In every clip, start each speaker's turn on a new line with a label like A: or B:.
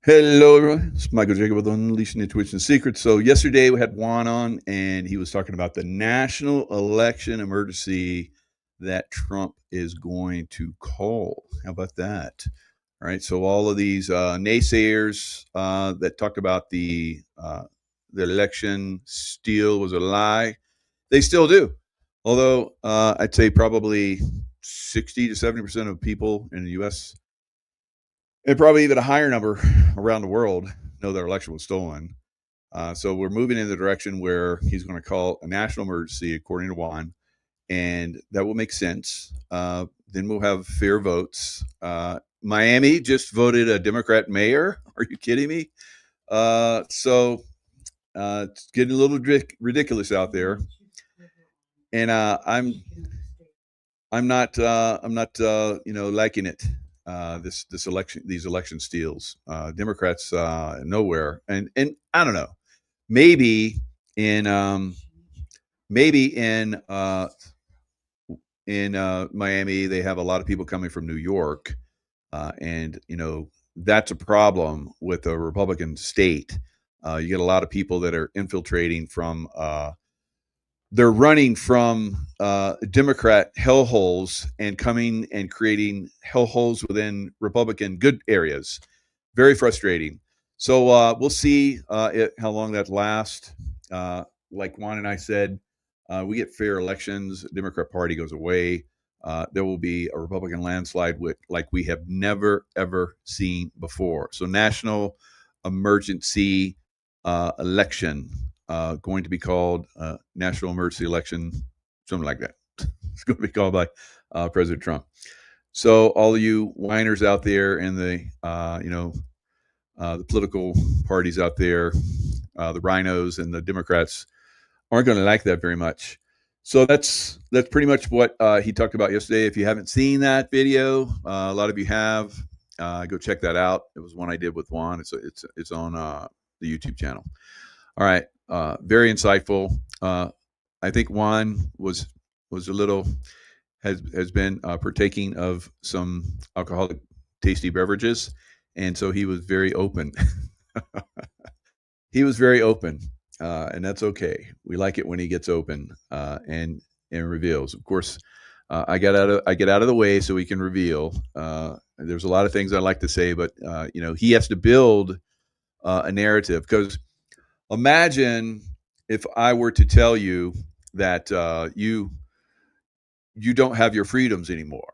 A: Hello, everyone. It's Michael Jaco with Unleashing Intuition Secrets. So yesterday we had Juan on, and he was talking about the national election emergency that Trump is going to call. How about that? All right. So all of these naysayers that talked about the election steal was a lie, they still do. Although I'd say probably 60 to 70% of people in the U.S. and probably even a higher number around the world know their election was stolen. So we're moving in the direction where he's going to call a national emergency, according to Juan, and that will make sense. Then we'll have fair votes. Miami just voted a Democrat mayor. Are you kidding me? So it's getting a little ridiculous out there, and I'm not liking it. These election steals. Democrats nowhere, and I don't know. Maybe in maybe in Miami they have a lot of people coming from New York, and that's a problem with a Republican state. You get a lot of people that are infiltrating from they're running from Democrat hellholes and coming and creating hellholes within Republican good areas. Very frustrating. So we'll see how long that lasts. Like Juan and I said, we get fair elections. The Democrat Party goes away. There will be a Republican landslide like we have never, ever seen before. So national emergency election going to be called national emergency election, something like that. It's going to be called by President Trump. So all of you whiners out there in the the political parties out there, the rhinos and the Democrats aren't going to like that very much. So that's pretty much what he talked about yesterday. If you haven't seen that video, a lot of you have. Go check that out. It was one I did with Juan. It's on the YouTube channel. All right, very insightful. I think Juan was a little has been partaking of some alcoholic tasty beverages, and so he was very open. He was very open, and that's okay. We like it when he gets open and reveals. Of course, I get out of the way so he can reveal. There's a lot of things I like to say, but he has to build a narrative. Because imagine if I were to tell you that you don't have your freedoms anymore,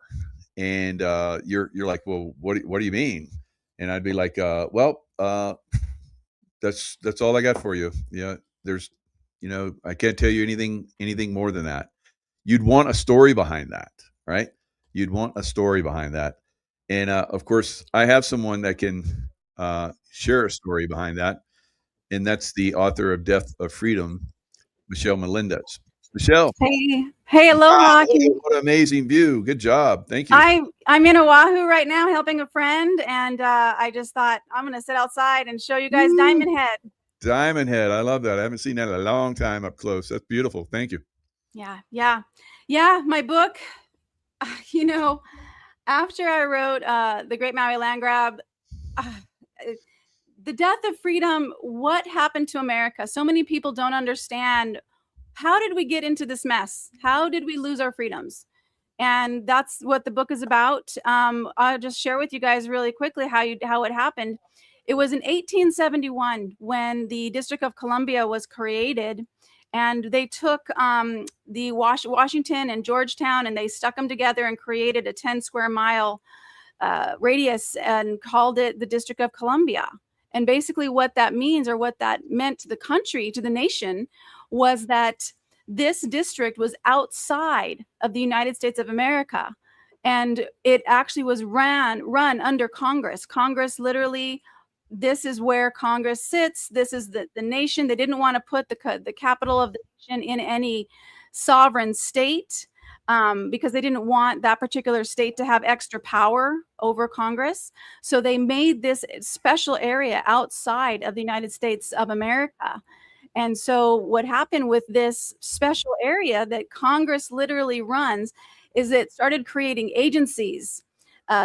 A: and you're like, well, what do you mean? And I'd be like, that's all I got for you. Yeah, there's, I can't tell you anything more than that. You'd want a story behind that, right? You'd want a story behind that. And of course, I have someone that can share a story behind that, and that's the author of Death of Freedom, Michelle Melendez. Michelle.
B: Hey, aloha.
A: Wow, what an amazing view. Good job. Thank you.
B: I'm in Oahu right now helping a friend, and I just thought I'm going to sit outside and show you guys Diamond Head.
A: Diamond Head. I love that. I haven't seen that in a long time up close. That's beautiful. Thank you.
B: Yeah. My book, after I wrote The Great Maui Land Grab, The Death of Freedom, what happened to America? So many people don't understand. How did we get into this mess? How did we lose our freedoms? And that's what the book is about. I'll just share with you guys really quickly how it happened. It was in 1871 when the District of Columbia was created, and they took the Washington and Georgetown, and they stuck them together and created a 10 square mile radius and called it the District of Columbia. And basically what that means, or what that meant to the country, to the nation, was that this district was outside of the United States of America. And it actually was run under Congress. Congress literally, this is where Congress sits. This is the nation. They didn't want to put the capital of the nation in any sovereign state because they didn't want that particular state to have extra power over Congress. So they made this special area outside of the United States of America. And so what happened with this special area that Congress literally runs is it started creating agencies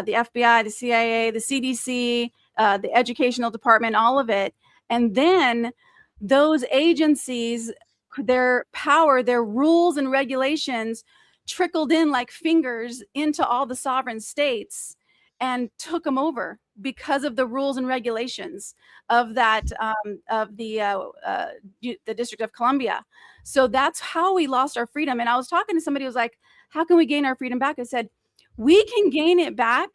B: the FBI, the CIA, the CDC, the educational department, all of it. And then those agencies, their power, their rules and regulations trickled in like fingers into all the sovereign states and took them over because of the rules and regulations of that of the District of Columbia. So that's how we lost our freedom. And I was talking to somebody who was like, how can we gain our freedom back? I said, we can gain it back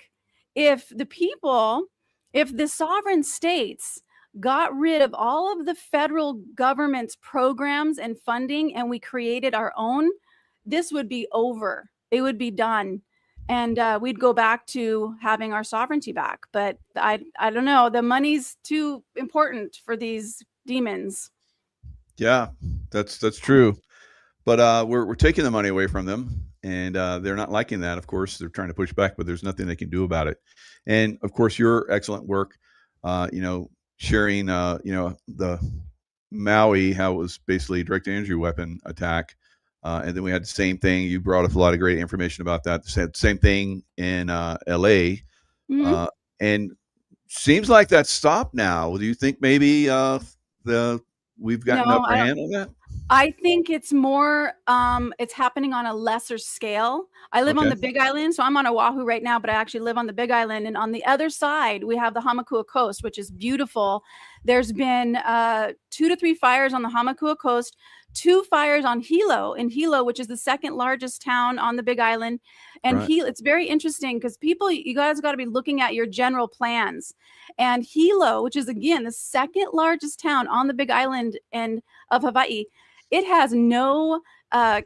B: if the sovereign states got rid of all of the federal government's programs and funding, and we created our own, this would be over. It would be done. And we'd go back to having our sovereignty back. But I don't know. The money's too important for these demons.
A: Yeah, that's true. But we're taking the money away from them, and they're not liking that. Of course, they're trying to push back, but there's nothing they can do about it. And of course, your excellent work, sharing, the Maui, how it was basically a direct injury weapon attack. And then we had the same thing. You brought us a lot of great information about that. Same thing in LA.
B: Mhm.
A: And seems like that's stopped now. Do you think maybe we've gotten
B: No,
A: upper hand on that?
B: I think it's more, it's happening on a lesser scale. I live on
A: Okay.
B: the Big Island, so I'm on Oahu right now, but I actually live on the Big Island. And on the other side, we have the Hamakua Coast, which is beautiful. There's been 2 to 3 fires on the Hamakua Coast, 2 fires on in Hilo, which is the second largest town on the Big Island. And
A: Right.
B: it's very interesting because you guys got to be looking at your general plans. And Hilo, which is again the second largest town on the Big Island of Hawaii, it has no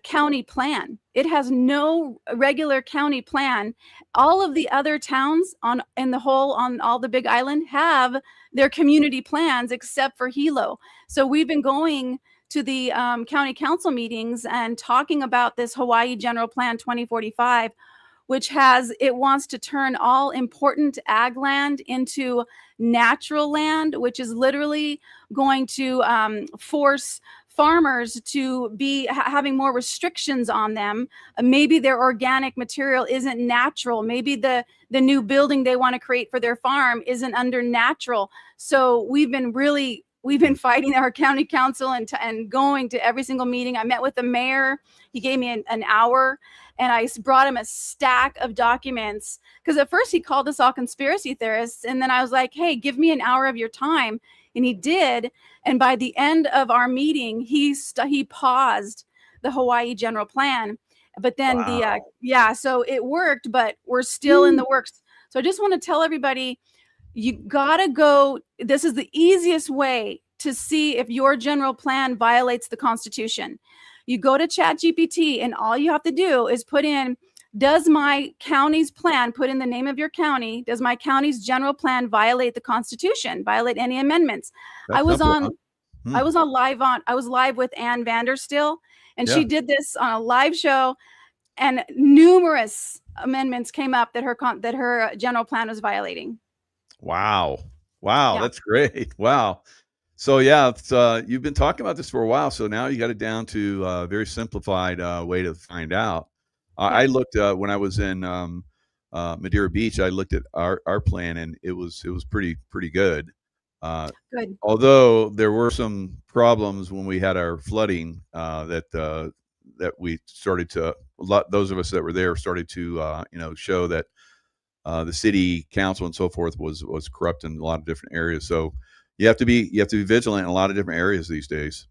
B: county plan. It has no regular county plan. All of the other towns on all the Big Island have their community plans except for Hilo. So we've been going to the county council meetings and talking about this Hawaii General Plan 2045, which wants to turn all important ag land into natural land, which is literally going to force farmers to be having more restrictions on them. Maybe their organic material isn't natural. Maybe the new building they want to create for their farm isn't under natural. So we've been fighting our county council and going to every single meeting. I met with the mayor. He gave me an hour, and I brought him a stack of documents because at first he called us all conspiracy theorists. And then I was like, hey, give me an hour of your time. And he did. And by the end of our meeting, he paused the Hawaii General Plan. But then
A: Wow.
B: so it worked, but we're still in the works. So I just want to tell everybody, you gotta go. This is the easiest way to see if your general plan violates the Constitution. You go to ChatGPT, and all you have to do is put in, does my county's plan, put in the name of your county, does my county's general plan violate the Constitution, violate any amendments? I
A: That's
B: was
A: simple, huh?
B: I was live with Ann Vanderstill, and
A: Yeah.
B: she did this on a live show, and numerous amendments came up that her general plan was violating.
A: Wow. Wow,
B: Yeah.
A: that's great. Wow. So yeah, it's, you've been talking about this for a while, so now you got it down to a very simplified way to find out.
B: Yeah.
A: I looked when I was in Madeira Beach. I looked at our plan, and it was pretty good. Uh,
B: Good.
A: Although there were some problems when we had our flooding, that we started to those of us that were there started to show that the city council and so forth was corrupt in a lot of different areas. So you have to be vigilant in a lot of different areas these days.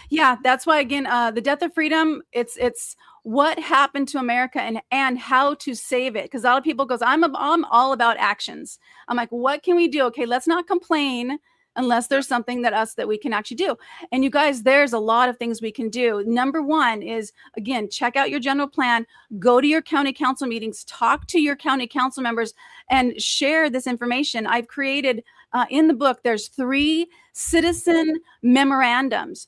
B: Yeah, that's why again, the death of freedom. It's what happened to America and how to save it. Because a lot of people goes, I'm all about actions. I'm like, what can we do? Okay, let's not complain unless there's something that we can actually do. And you guys, there's a lot of things we can do. Number one is, again, check out your general plan, go to your county council meetings, talk to your county council members, and share this information. I've created in the book, there's 3 citizen memorandums.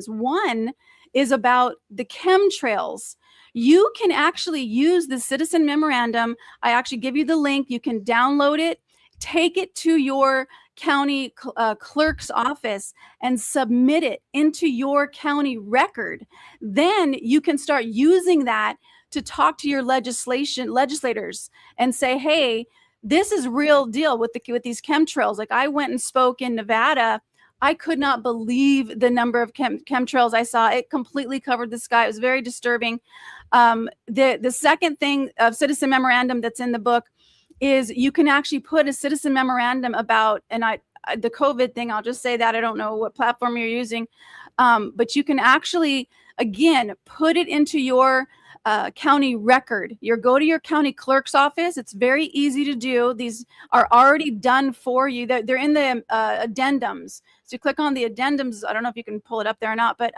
B: One is about the chemtrails. You can actually use the citizen memorandum. I actually give you the link. You can download it, take it to your county clerk's office and submit it into your county record. Then you can start using that to talk to your legislators and say, hey, this is real deal with these chemtrails. Like, I went and spoke in Nevada. I could not believe the number of chemtrails I saw. It completely covered the sky. It was very disturbing. The second thing of citizen memorandum that's in the book is you can actually put a citizen memorandum about, and the COVID thing, I'll just say that, I don't know what platform you're using, but you can actually, again, put it into your county record. Go to your county clerk's office. It's very easy to do. These are already done for you. They're in the addendums. So you click on the addendums. I don't know if you can pull it up there or not, but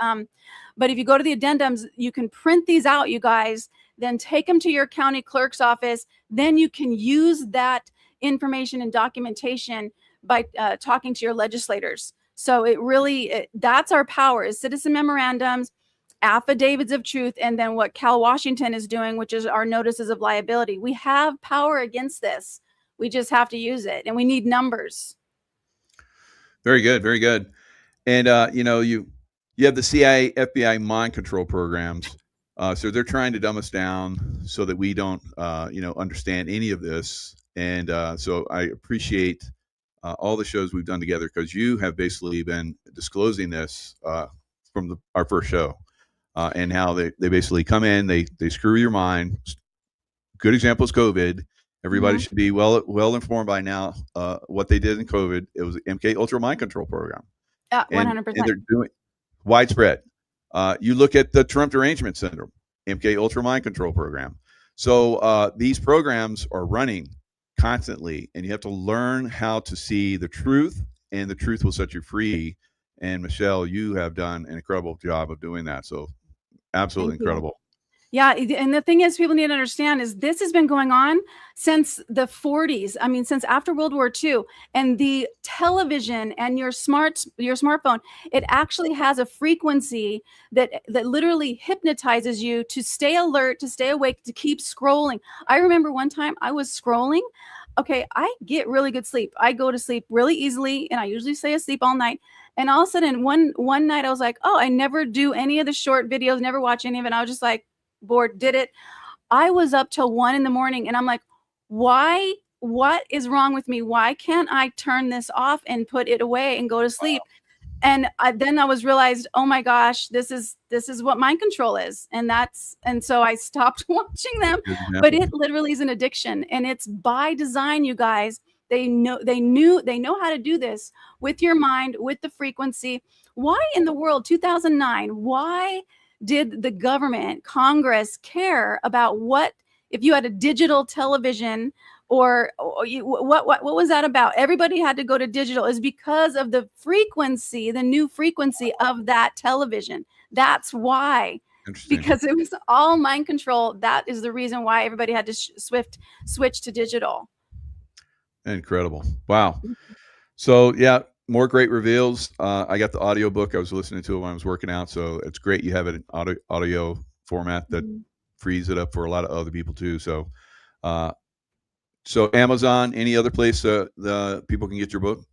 B: if you go to the addendums, you can print these out, you guys, then take them to your county clerk's office. Then you can use that information and documentation by talking to your legislators. So that's our power, is citizen memorandums, affidavits of truth, and then what Cal Washington is doing, which is our notices of liability. We have power against this. We just have to use it, and we need numbers.
A: Very good, very good. And you have the CIA, FBI mind control programs. So they're trying to dumb us down so that we don't understand any of this. And so I appreciate all the shows we've done together, because you have basically been disclosing this from our first show, and how they basically come in, they screw your mind. Good example is COVID. Everybody should be well informed by now what they did in COVID. It was the MK Ultra mind control program.
B: 100%.
A: And they're doing widespread. You look at the Trump derangement syndrome, MK Ultra mind control program. So these programs are running constantly, and you have to learn how to see the truth, and the truth will set you free. And Michelle, you have done an incredible job of doing that. So absolutely incredible.
B: Yeah. And the thing is, people need to understand is this has been going on since the 40s. I mean, since after World War II. And the television and your smartphone, it actually has a frequency that literally hypnotizes you to stay alert, to stay awake, to keep scrolling. I remember one time I was scrolling. Okay, I get really good sleep. I go to sleep really easily, and I usually stay asleep all night. And all of a sudden, one night I was like, oh, I never do any of the short videos, never watch any of it. And I was just like, bored, did it. I was up till 1 a.m, and I'm like, why? What is wrong with me? Why can't I turn this off and put it away and go to sleep? Wow. And then I was realized, oh my gosh, this is what mind control is. And so I stopped watching them, but it literally is an addiction, and it's by design, you guys. They know how to do this with your mind, with the frequency. Why in the world, 2009, why did the government, Congress, care about what if you had a digital television or what was that about? Everybody had to go to digital. Is because of the frequency, the new frequency of that television. That's why. Because it was all mind control. That is the reason why everybody had to switch to digital.
A: Incredible. Wow. So yeah, more great reveals. I got the audio book. I was listening to it when I was working out. So it's great. You have it in audio format that frees it up for a lot of other people too. So, so Amazon, any other place the people can get your book?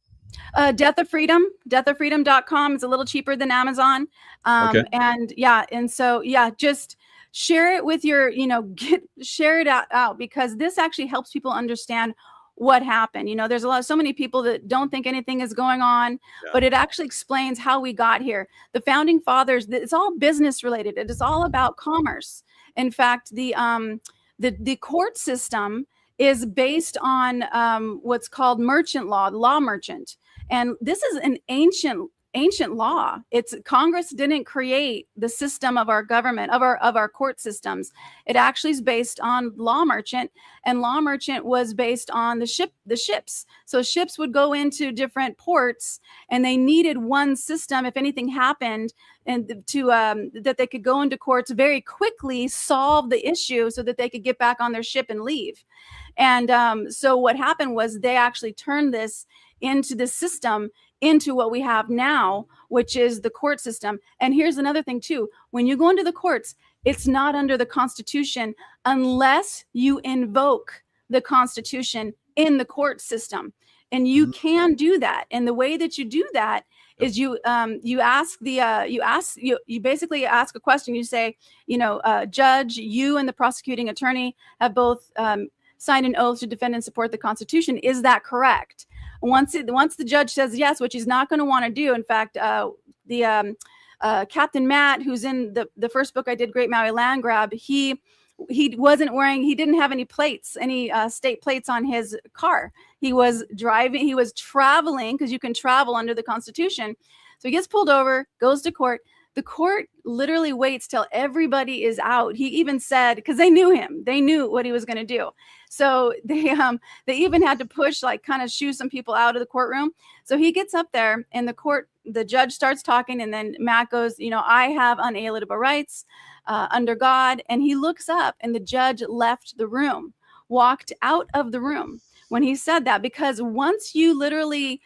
B: Death of Freedom, deathoffreedom.com is a little cheaper than Amazon.
A: Okay.
B: And so just share it with your, share it out because this actually helps people understand what happened. There's so many people that don't think anything is going on, but it actually explains how we got here. The founding fathers, it's all business related. It is all about commerce. In fact, the court system is based on what's called merchant law, law merchant. And this is an ancient law. It's Congress didn't create the system of our government, of our court systems. It actually is based on law merchant, and law merchant was based on the ships. So ships would go into different ports, and they needed one system if anything happened, and to that they could go into courts very quickly, solve the issue, so that they could get back on their ship and leave. And so what happened was they actually turned this into the system, into what we have now, which is the court system. And here's another thing too. When you go into the courts, it's not under the Constitution unless you invoke the Constitution in the court system. And you can do that. And the way that you do that is you basically ask a question. You say, Judge, you and the prosecuting attorney have both signed an oath to defend and support the Constitution. Is that correct? Once the judge says yes, which he's not going to want to do. In fact, Captain Matt, who's in the first book I did, Great Maui Land Grab, he didn't have any plates, any state plates on his car. He was traveling, because you can travel under the Constitution. So he gets pulled over, goes to court. The court literally waits till everybody is out. He even said, because they knew him, they knew what he was going to do. So they even had to push, kind of shoo some people out of the courtroom. So he gets up there, and the judge starts talking, and then Matt goes, I have unalienable rights under God. And he looks up, and the judge left the room, walked out of the room when he said that, because once you literally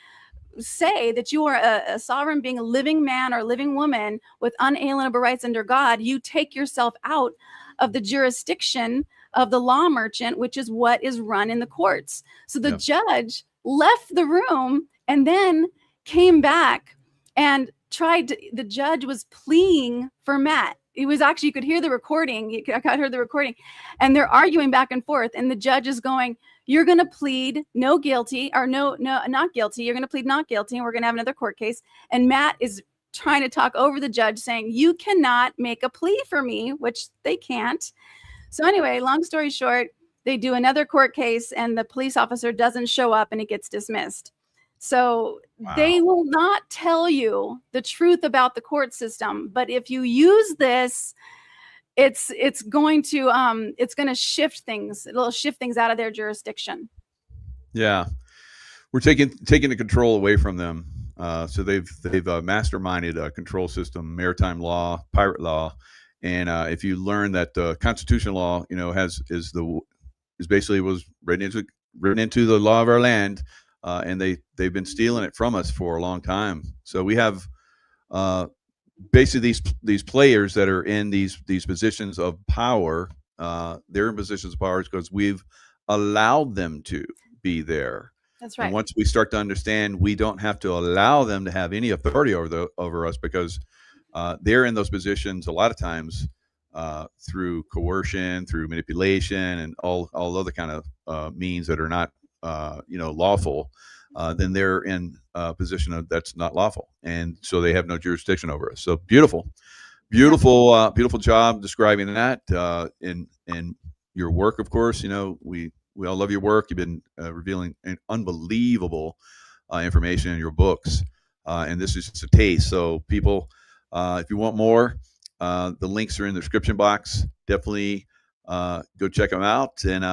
B: say that you are a sovereign being, a living man or living woman with unalienable rights under God, you take yourself out of the jurisdiction of the law merchant, which is what is run in the courts. So the judge left the room and then came back and the judge was pleading for Matt. It was actually, you could hear the recording. I heard the recording, and they're arguing back and forth. And the judge is going, you're going to plead no guilty, or no, not guilty. You're going to plead not guilty, and we're going to have another court case. And Matt is trying to talk over the judge, saying, you cannot make a plea for me, which they can't. So anyway, long story short, they do another court case, and the police officer doesn't show up, and it gets dismissed. So they will not tell you the truth about the court system. But if you use this, it's going to shift things. It'll shift things out of their jurisdiction.
A: Yeah, we're taking the control away from them. So they've masterminded a control system, maritime law, pirate law, and if you learn that the constitutional law, was written into the law of our land. And they've been stealing it from us for a long time. So we have basically these players that are in these positions of power. They're in positions of power because we've allowed them to be there.
B: That's right.
A: And once we start to understand, we don't have to allow them to have any authority over us, because they're in those positions a lot of times through coercion, through manipulation, and all other kind of means that are not lawful. Then they're in a position that's not lawful, and so they have no jurisdiction over us. So beautiful job describing that in your work. Of course, we all love your work. You've been revealing unbelievable information in your books, and this is just a taste. So people, if you want more, the links are in the description box. Definitely go check them out. And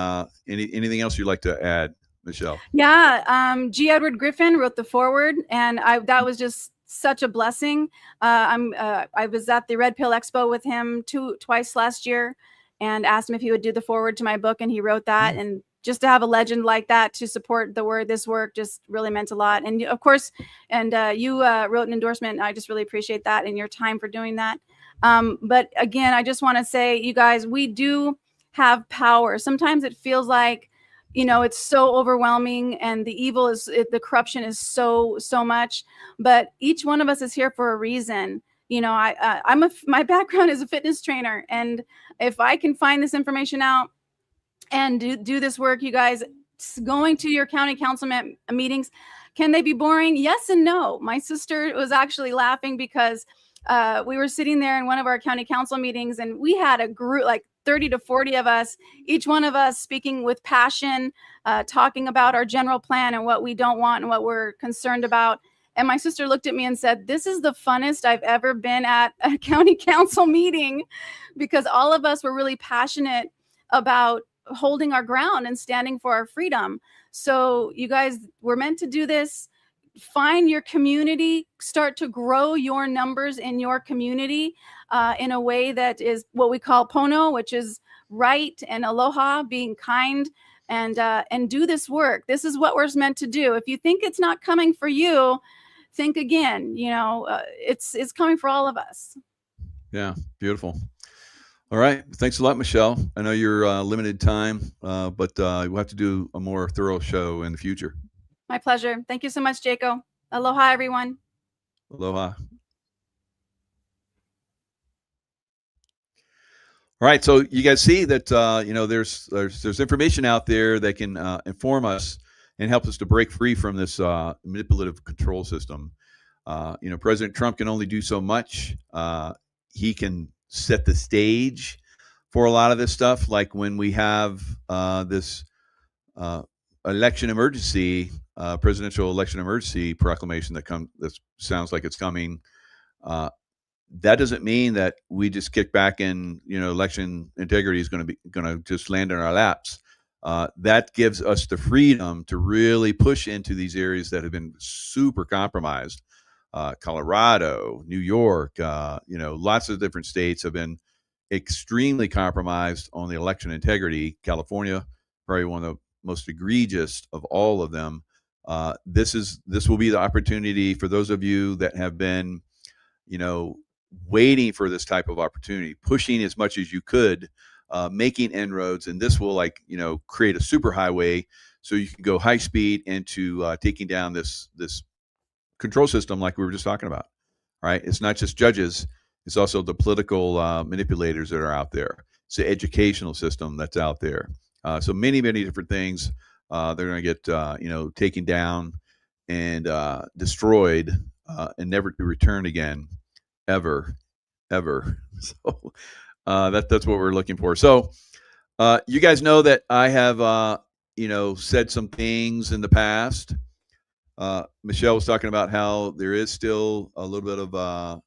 A: anything else you'd like to add, Michelle?
B: Yeah, G. Edward Griffin wrote the foreword, and that was just such a blessing. I was at the Red Pill Expo with him twice last year, and asked him if he would do the foreword to my book, and he wrote that. And just to have a legend like that to support this work just really meant a lot. And of course, you wrote an endorsement. I just really appreciate that and your time for doing that. But again, I just want to say, you guys, we do have power. Sometimes it feels like, it's so overwhelming, and the corruption is so much, but each one of us is here for a reason. My background is a fitness trainer, and if I can find this information out and do this work, you guys, going to your county council meetings, can they be boring? Yes and no. My sister was actually laughing because we were sitting there in one of our county council meetings, and we had a group, like 30 to 40 of us, each one of us speaking with passion, talking about our general plan and what we don't want and what we're concerned about. And my sister looked at me and said, this is the funnest I've ever been at a county council meeting, because all of us were really passionate about holding our ground and standing for our freedom. So you guys, we're meant to do this. Find your community, start to grow your numbers in your community in a way that is what we call pono, which is right, and aloha, being kind, and do this work. This is what we're meant to do. If you think it's not coming for you, think again. It's coming for all of us.
A: Yeah, beautiful. All right. Thanks a lot, Michelle. I know you're limited time, but we'll have to do a more thorough show in the future.
B: My pleasure. Thank you so much, Jaco. Aloha, everyone.
A: Aloha. All right, so you guys see that there's information out there that can inform us and help us to break free from this manipulative control system. President Trump can only do so much. He can set the stage for a lot of this stuff, like when we have this election emergency, presidential election emergency proclamation that sounds like it's coming. That doesn't mean that we just kick back and election integrity is going to just land in our laps. That gives us the freedom to really push into these areas that have been super compromised. Colorado, New York, lots of different states have been extremely compromised on the election integrity. California, probably one of the most egregious of all of them. This will be the opportunity for those of you that have been, waiting for this type of opportunity, pushing as much as you could, making inroads, and this will create a super highway so you can go high speed into taking down this control system like we were just talking about. Right? It's not just judges; it's also the political manipulators that are out there. It's the educational system that's out there. So many different things they're going to get taken down and destroyed and never to return again. Ever. So that's what we're looking for. So you guys know that I have said some things in the past. Michelle was talking about how there is still a little bit of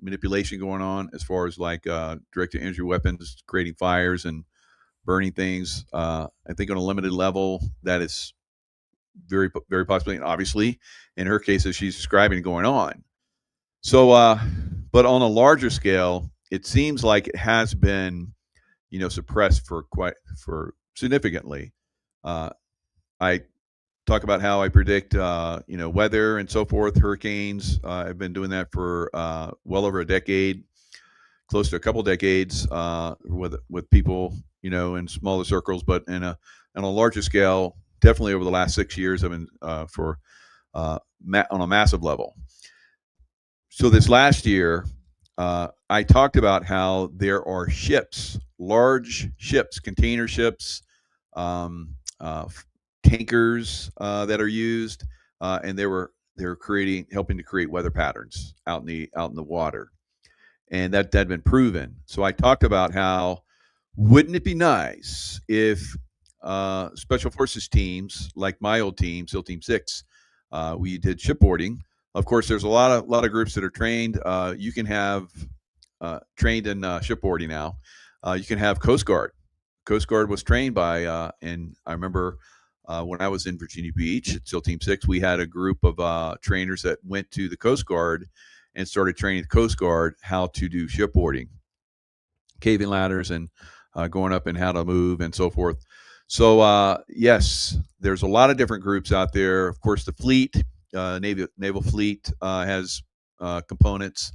A: manipulation going on as far as like directed energy weapons creating fires and burning things. I think on a limited level that is very possibly, and obviously in her case as she's describing going on. So, but on a larger scale, it seems like it has been, suppressed for significantly. I talk about how I predict, weather and so forth, hurricanes. I've been doing that for well over a decade, close to a couple decades, with people, in smaller circles, but on a larger scale, definitely over the last 6 years, I've been on a massive level. So this last year, I talked about how there are ships, large ships, container ships, tankers that are used, and they're helping to create weather patterns out in the water, and that had been proven. So I talked about how wouldn't it be nice if special forces teams like my old team, SEAL Team 6, we did shipboarding. Of course, there's a lot of groups that are trained. You can have trained in shipboarding now. You can have Coast Guard. Coast Guard was trained by, and I remember when I was in Virginia Beach at SEAL Team 6, we had a group of trainers that went to the Coast Guard and started training the Coast Guard how to do shipboarding, caving ladders, and going up and how to move and so forth. So yes, there's a lot of different groups out there. Of course, the fleet. Naval fleet has components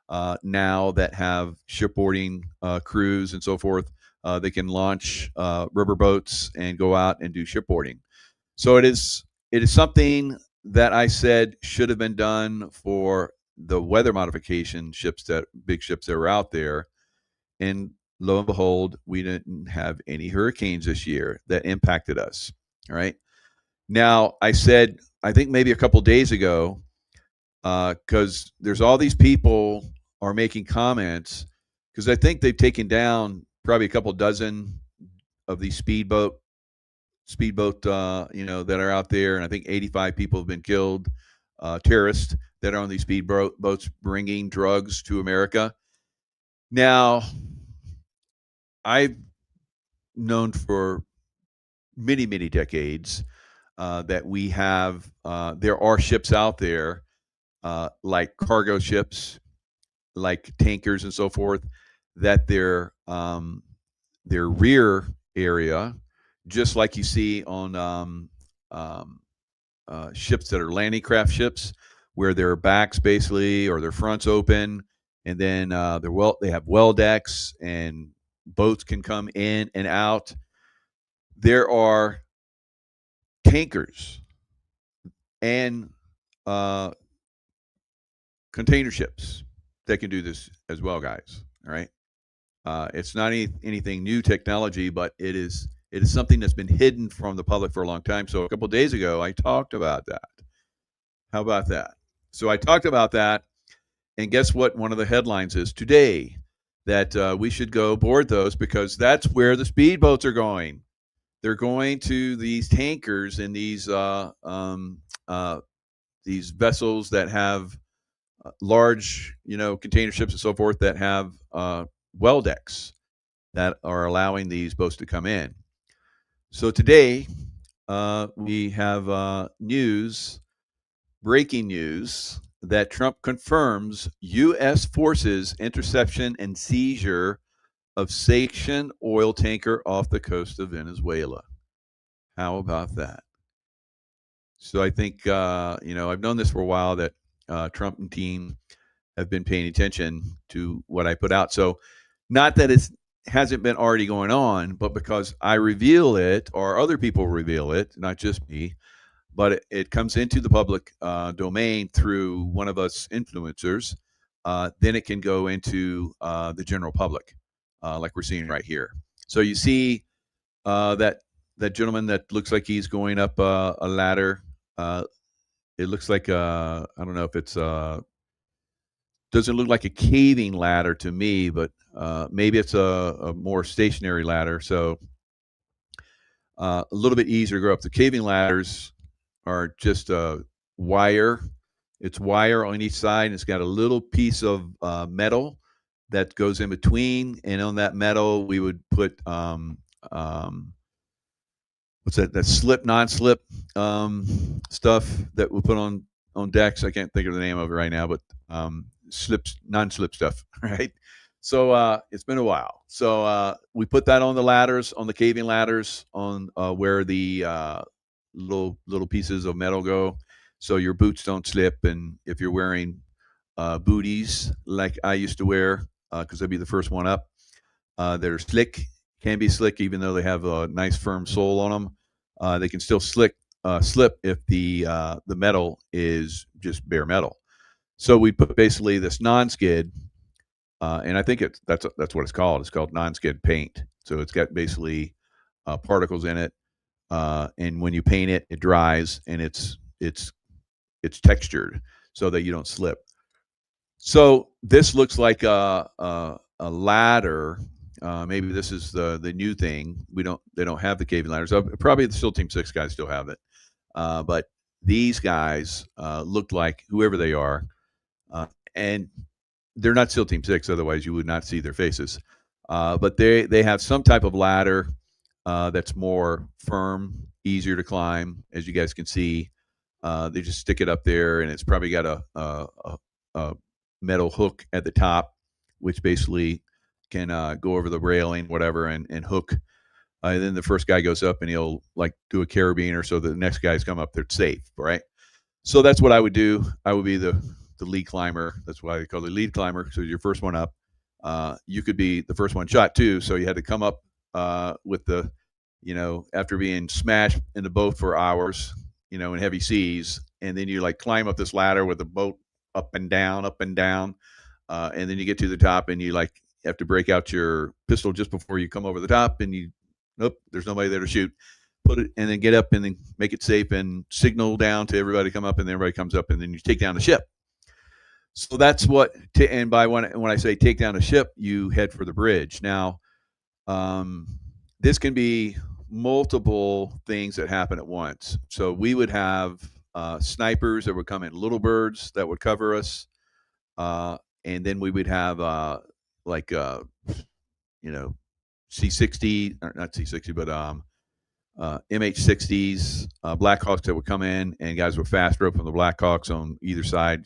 A: now that have shipboarding crews and so forth. They can launch rubber boats and go out and do shipboarding. So it is something that I said should have been done for the weather modification big ships that were out there. And lo and behold, we didn't have any hurricanes this year that impacted us. All right. Now, I said, I think maybe a couple of days ago, because there's all these people are making comments, because I think they've taken down probably a couple dozen of these speedboat, that are out there, and I think 85 people have been killed, terrorists that are on these speedboats bringing drugs to America. Now, I've known for many decades that we have, there are ships out there, like cargo ships, like tankers and so forth, that their rear area, just like you see on ships that are landing craft ships, where their backs basically or their fronts open and then they have well decks, and boats can come in and out. There are tankers and container ships that can do this as well, guys. All right. It's not anything new technology, but it is something that's been hidden from the public for a long time. So a couple of days ago, I talked about that. How about that? So I talked about that, and guess what? One of the headlines is today that we should go board those because that's where the speedboats are going. They're going to these tankers and these vessels that have large, container ships and so forth that have well decks that are allowing these boats to come in. So today we have breaking news, that Trump confirms U.S. forces interception and seizure of sanctioned oil tanker off the coast of Venezuela. How about that? So I think, I've known this for a while, that Trump and team have been paying attention to what I put out. So not that it hasn't been already going on, but because I reveal it or other people reveal it, not just me, but it comes into the public domain through one of us influencers, then it can go into the general public, like we're seeing right here. So you see that gentleman that looks like he's going up a ladder. It looks like I don't know if it's doesn't look like a caving ladder to me, but maybe it's a more stationary ladder. So a little bit easier to go up. The caving ladders are just wire. It's wire on each side, and it's got a little piece of metal that goes in between. And on that metal, we would put what's that? That slip, non-slip stuff that we put on decks. I can't think of the name of it right now, but slips, non-slip stuff, right? So it's been a while. So we put that on the ladders, on the caving ladders, on where the little pieces of metal go, so your boots don't slip. And if you're wearing booties like I used to wear, because I'd be the first one up, that are slick, can be slick even though they have a nice firm sole on them. They can still slip if the metal is just bare metal. So we put basically this non-skid, and I think that's what it's called. It's called non-skid paint. So it's got basically particles in it, and when you paint it, it dries, and it's textured so that you don't slip. So this looks like a ladder. Maybe this is the new thing. They don't have the caving ladders. Probably the SEAL Team 6 guys still have it, but these guys look like whoever they are, and they're not SEAL Team 6. Otherwise, you would not see their faces. But they have some type of ladder that's more firm, easier to climb. As you guys can see, they just stick it up there, and it's probably got a metal hook at the top, which basically can go over the railing, whatever, and hook. And then the first guy goes up, and he'll like do a carabiner, so the next guys come up, they're safe, right? So that's what I would do. I would be the lead climber. That's why they call it lead climber. So you're first one up. You could be the first one shot too. So you had to come up with the, after being smashed in the boat for hours, in heavy seas, and then you like climb up this ladder with the boat up and down, and then you get to the top, and you like have to break out your pistol just before you come over the top, and nope, there's nobody there to shoot. Put it, and then get up, and then make it safe, and signal down to everybody to come up, and then everybody comes up, and then you take down the ship. So that's what. And by when I say take down a ship, you head for the bridge. Now, this can be multiple things that happen at once. So we would have snipers that would come in, little birds that would cover us, and then we would have C-60, or not C-60, but MH-60s, Blackhawks that would come in, and guys would fast rope from the Blackhawks on either side,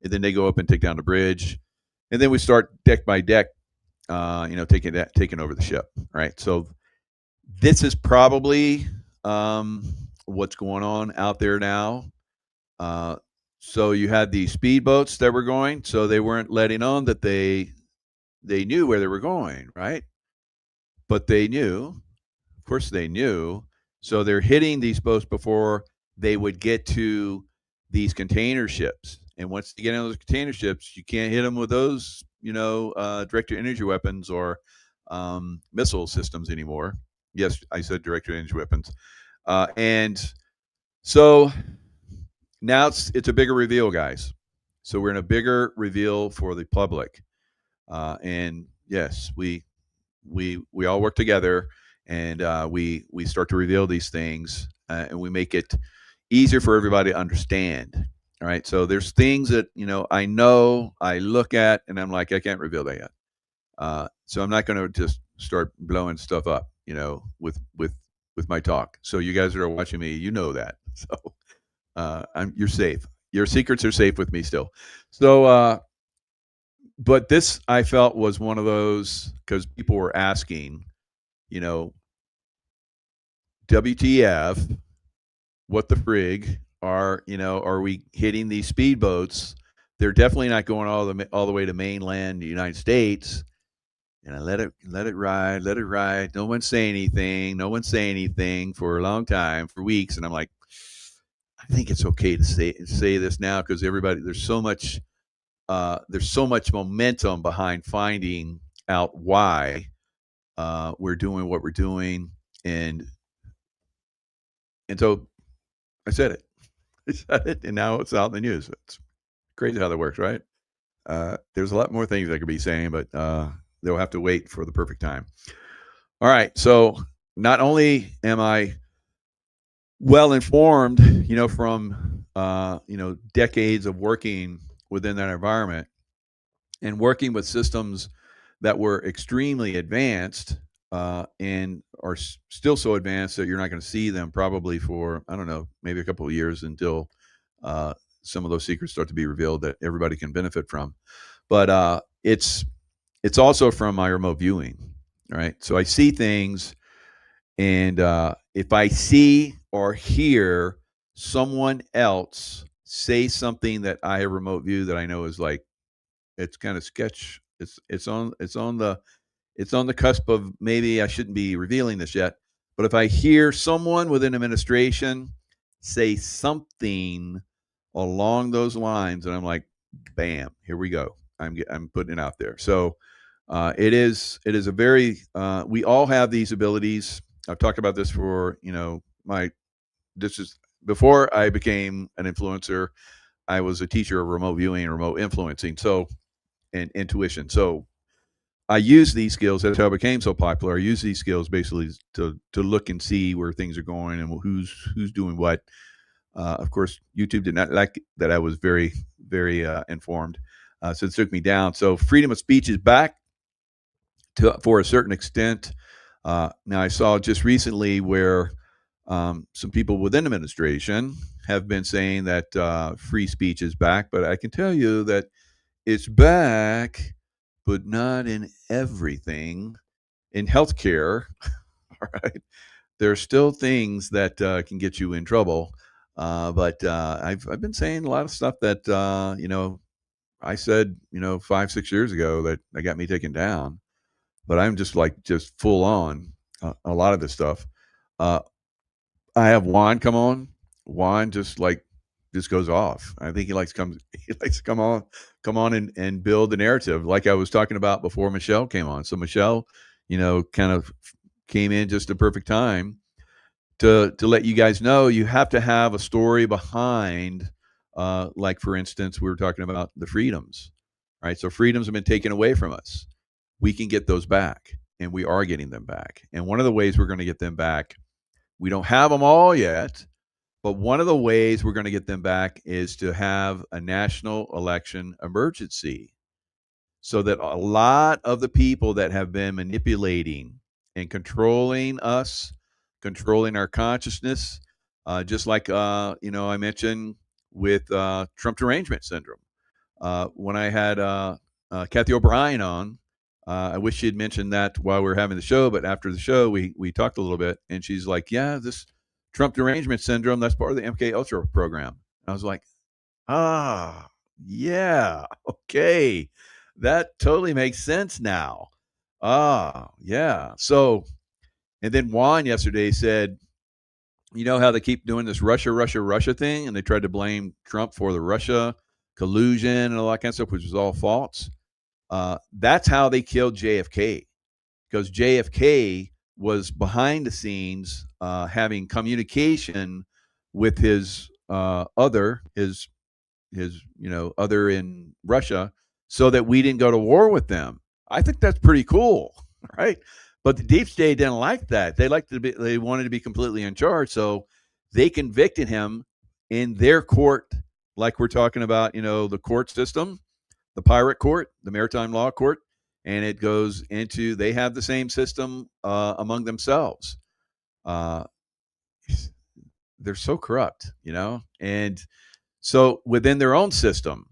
A: and then they go up and take down the bridge, and then we start deck by deck, taking over the ship, right? So this is probably what's going on out there now. So you had these speedboats that were going, so they weren't letting on that they knew where they were going, right? But they knew, of course, they knew. So they're hitting these boats before they would get to these container ships. And once you get on those container ships, you can't hit them with those, directed energy weapons or missile systems anymore. Yes, I said directed energy weapons. And so now it's a bigger reveal, guys. So we're in a bigger reveal for the public. And yes, we all work together, and we start to reveal these things, and we make it easier for everybody to understand. All right, so there's things that I look at, and I'm like, I can't reveal that yet. So I'm not going to just start blowing stuff up, with my talk. So you guys that are watching me, you know that. So you're safe. Your secrets are safe with me still. So, but this I felt was one of those, because people were asking, WTF, what the frig are we hitting these speedboats? They're definitely not going all the way to mainland United States. And I let it ride. No one say anything for a long time, for weeks. And I'm like, I think it's okay to say this now, because there's so much momentum behind finding out why we're doing what we're doing, and so I said it. I said it, and now it's out in the news. It's crazy how that works, right? There's a lot more things I could be saying, but they'll have to wait for the perfect time. All right, so not only am I well informed, from decades of working within that environment and working with systems that were extremely advanced, and are still so advanced that you're not going to see them probably for, I don't know, maybe a couple of years until some of those secrets start to be revealed that everybody can benefit from. But it's also from my remote viewing, right? So I see things, and if I see or hear someone else say something that I have remote view that I know is like, it's kind of sketch. It's on the cusp of, maybe I shouldn't be revealing this yet, but if I hear someone within administration say something along those lines, and I'm like, bam, here we go. I'm putting it out there. So it is a very we all have these abilities. I've talked about this for this is before I became an influencer. I was a teacher of remote viewing and remote influencing, and intuition. So I use these skills. That's how I became so popular. I use these skills basically to look and see where things are going and who's doing what. Of course, YouTube did not like that I was very, very informed, so it took me down. So freedom of speech is back for a certain extent. Now, I saw just recently where some people within administration have been saying that free speech is back, but I can tell you that it's back, but not in everything. In healthcare, all right, there are still things that can get you in trouble. But I've been saying a lot of stuff that I said 5-6 years ago that got me taken down. But I'm just full on a lot of this stuff. I have Juan come on. Juan just goes off. I think he likes to come on and build the narrative, like I was talking about before Michelle came on. So Michelle, kind of came in just the perfect time to let you guys know you have to have a story behind. Like, for instance, we were talking about the freedoms, right? So freedoms have been taken away from us. We can get those back, and we are getting them back. And one of the ways we're going to get them back, we don't have them all yet, but one of the ways we're going to get them back is to have a national election emergency, so that a lot of the people that have been manipulating and controlling us, controlling our consciousness, just like I mentioned with Trump derangement syndrome. When I had Kathy O'Brien on, I wish she had mentioned that while we were having the show, but after the show, we talked a little bit, and she's like, "Yeah, this Trump derangement syndrome, that's part of the MK Ultra program." And I was like, Ah, yeah. Okay. That totally makes sense now. Ah, yeah. So, and then Juan yesterday said, you know how they keep doing this Russia, Russia, Russia thing, and they tried to blame Trump for the Russia collusion and all that kind of stuff, which was all false. That's how they killed JFK, because JFK was behind the scenes having communication with his other in Russia, so that we didn't go to war with them. I think that's pretty cool, right? But the deep state didn't like that. They wanted to be completely in charge, so they convicted him in their court, like we're talking about, the court system, the pirate court, the maritime law court, and it goes into they have the same system among themselves. Uh, they're so corrupt, and so within their own system,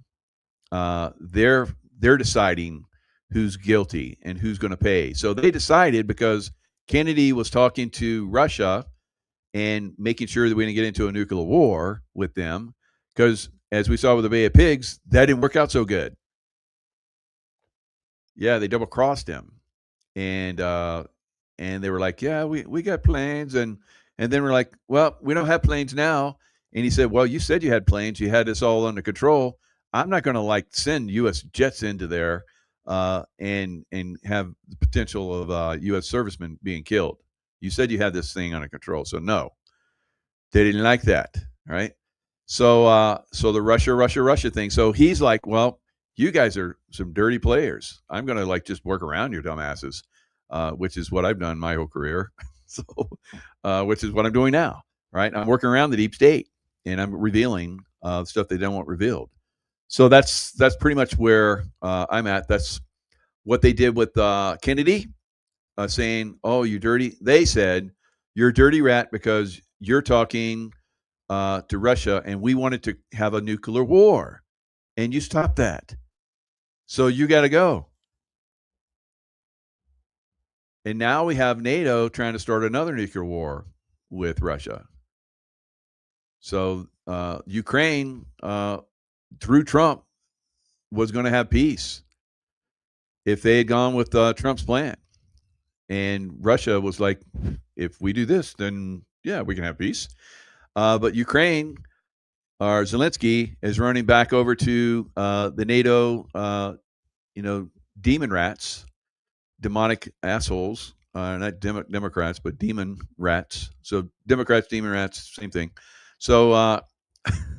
A: they're deciding who's guilty and who's going to pay. So they decided, because Kennedy was talking to Russia and making sure that we didn't get into a nuclear war with them, because as we saw with the Bay of Pigs, that didn't work out so good. Yeah, they double crossed him, and they were like, "Yeah, we got planes," and then we're like, "Well, we don't have planes now." And he said, "Well, you said you had planes. You had this all under control. I'm not going to send U.S. jets into there and have the potential of U.S. servicemen being killed. You said you had this thing under control, so no." They didn't like that, right? So the Russia thing. So he's like, "Well, you guys are some dirty players. I'm going to just work around your dumbasses," which is what I've done my whole career. So, which is what I'm doing now, right? I'm working around the deep state, and I'm revealing stuff they don't want revealed. So that's pretty much where I'm at. That's what they did with Kennedy, saying, "Oh, you dirty." They said, "You're a dirty rat because you're talking to Russia, and we wanted to have a nuclear war, and you stopped that. So you got to go." And now we have NATO trying to start another nuclear war with Russia. So Ukraine, through Trump, was going to have peace if they had gone with Trump's plan. And Russia was like, "If we do this, then yeah, we can have peace." But Ukraine, or Zelensky, is running back over to the NATO, demon rats, demonic assholes, not Democrats, but demon rats. So Democrats, demon rats, same thing. So,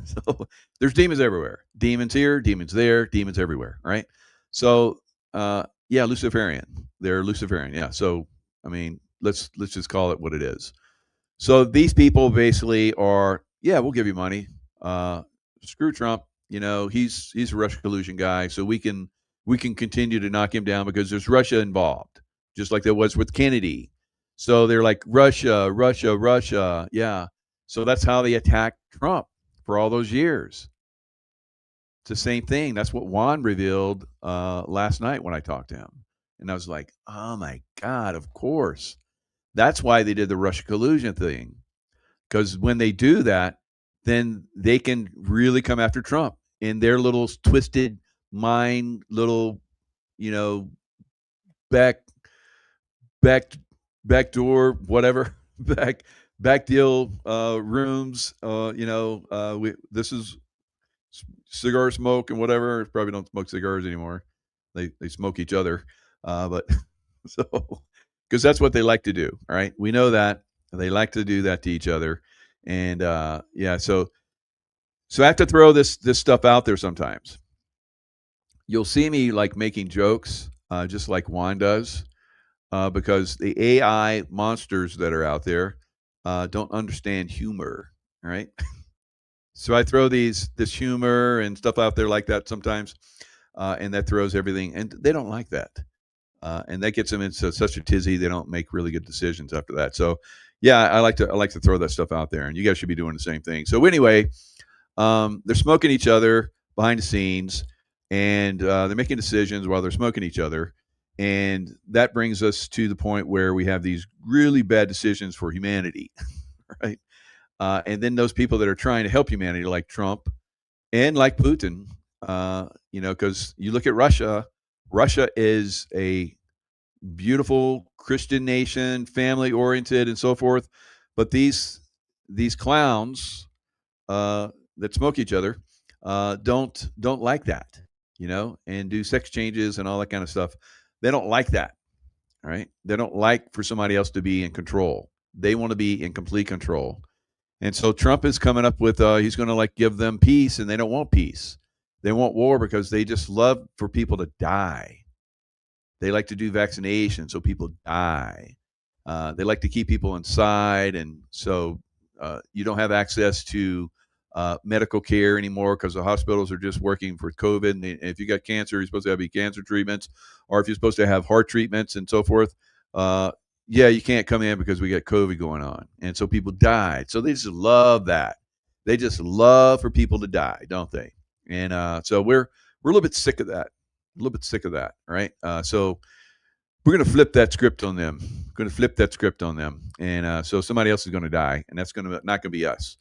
A: so there's demons everywhere. Demons here, demons there, demons everywhere, right? So, yeah, Luciferian. They're Luciferian, yeah. So, I mean, let's just call it what it is. So these people basically are, yeah, we'll give you money. Screw Trump. He's a Russia collusion guy, so we can continue to knock him down because there's Russia involved, just like there was with Kennedy. So they're like, Russia, Russia, Russia. Yeah. So that's how they attacked Trump for all those years. It's the same thing. That's what Juan revealed last night when I talked to him. And I was like, oh my God, of course. That's why they did the Russia collusion thing. Because when they do that, then they can really come after Trump in their little twisted mind, little, back door, whatever, back deal rooms. This is cigar smoke and whatever. Probably don't smoke cigars anymore. They smoke each other, but so because that's what they like to do. All right, we know that they like to do that to each other, and yeah. So I have to throw this stuff out there sometimes. You'll see me making jokes, just like Juan does, because the AI monsters that are out there don't understand humor, right? So I throw this humor and stuff out there like that sometimes, and that throws everything, and they don't like that, and that gets them into such a tizzy they don't make really good decisions after that. So, yeah, I like to throw that stuff out there, and you guys should be doing the same thing. So anyway, they're smoking each other behind the scenes, and they're making decisions while they're smoking each other, and that brings us to the point where we have these really bad decisions for humanity, right? And then those people that are trying to help humanity, like Trump and like Putin, because you look at Russia. Russia is a beautiful Christian nation, family oriented, and so forth. But these clowns that smoke each other don't like that, and do sex changes and all that kind of stuff. They don't like that. All right. They don't like for somebody else to be in control. They want to be in complete control. And so Trump is coming up with he's going to like give them peace, and they don't want peace. They want war because they just love for people to die. They like to do vaccination so people die. They like to keep people inside, and so you don't have access to medical care anymore because the hospitals are just working for COVID. And if you got cancer, you're supposed to have cancer treatments, or if you're supposed to have heart treatments and so forth. Yeah, you can't come in because we got COVID going on, and so people died. So they just love that. They just love for people to die, don't they? And so we're a little bit sick of that. A little bit sick of that, right? So we're going to flip that script on them. We're going to flip that script on them, and so somebody else is going to die, and that's not going to be us.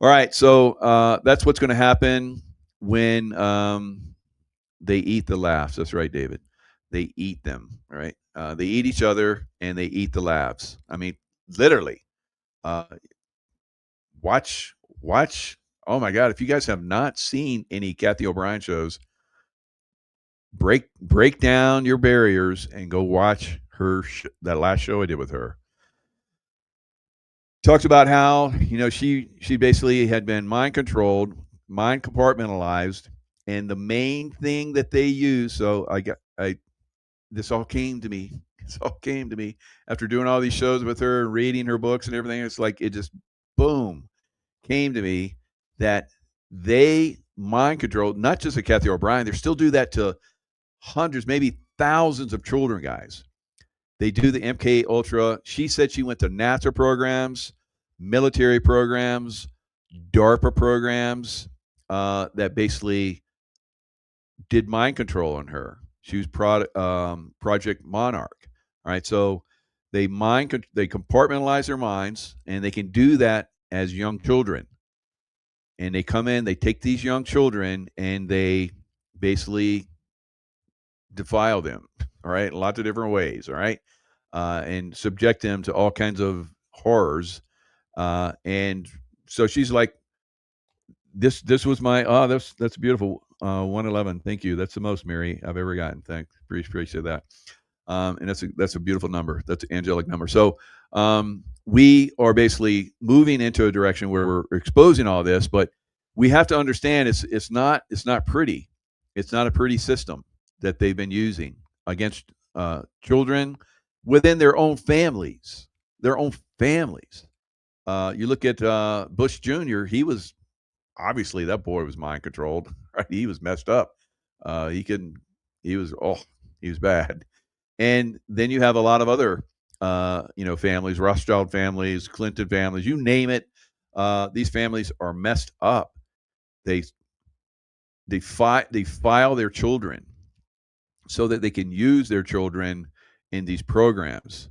A: All right, so that's what's going to happen when they eat the laughs. That's right, David. They eat them, right? They eat each other, and they eat the laughs. I mean, literally. Watch. Oh my God! If you guys have not seen any Kathy O'Brien shows, break down your barriers and go watch her that last show I did with her. Talks about how she basically had been mind controlled, mind compartmentalized, and the main thing that they use. So this all came to me. This all came to me after doing all these shows with her and reading her books and everything. It's like it just boom came to me that they mind controlled not just a Kathy O'Brien. They still do that to hundreds, maybe thousands of children, guys. They do the MK Ultra. She said she went to NASA programs, military programs, DARPA programs that basically did mind control on her. She was Project Monarch. All right, so they compartmentalize their minds, and they can do that as young children. And they come in, they take these young children, and they basically defile them, all right, in lots of different ways, all right, and subject them to all kinds of horrors. And so she's like, this was my that's beautiful. 111. Thank you. That's the most, Mary, I've ever gotten. Thanks. Appreciate that. And that's a beautiful number. That's an angelic number. So we are basically moving into a direction where we're exposing all this, but we have to understand it's not pretty. It's not a pretty system that they've been using against children within their own families. You look at Bush Jr. He was obviously, that boy was mind controlled. Right? He was messed up. He was bad. And then you have a lot of other families, Rothschild families, Clinton families, you name it. These families are messed up. They file their children so that they can use their children in these programs,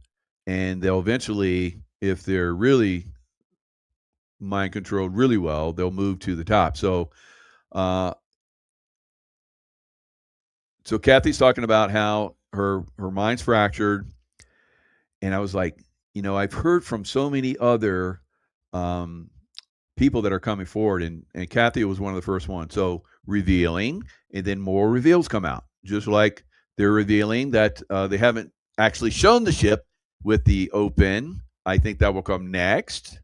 A: and they'll eventually, if they're really mind controlled really well, they'll move to the top. So Kathy's talking about how her mind's fractured, and I was like, I've heard from so many other people that are coming forward, and Kathy was one of the first ones. So revealing, and then more reveals come out, just like they're revealing that they haven't actually shown the ship with the open. I think that will come next.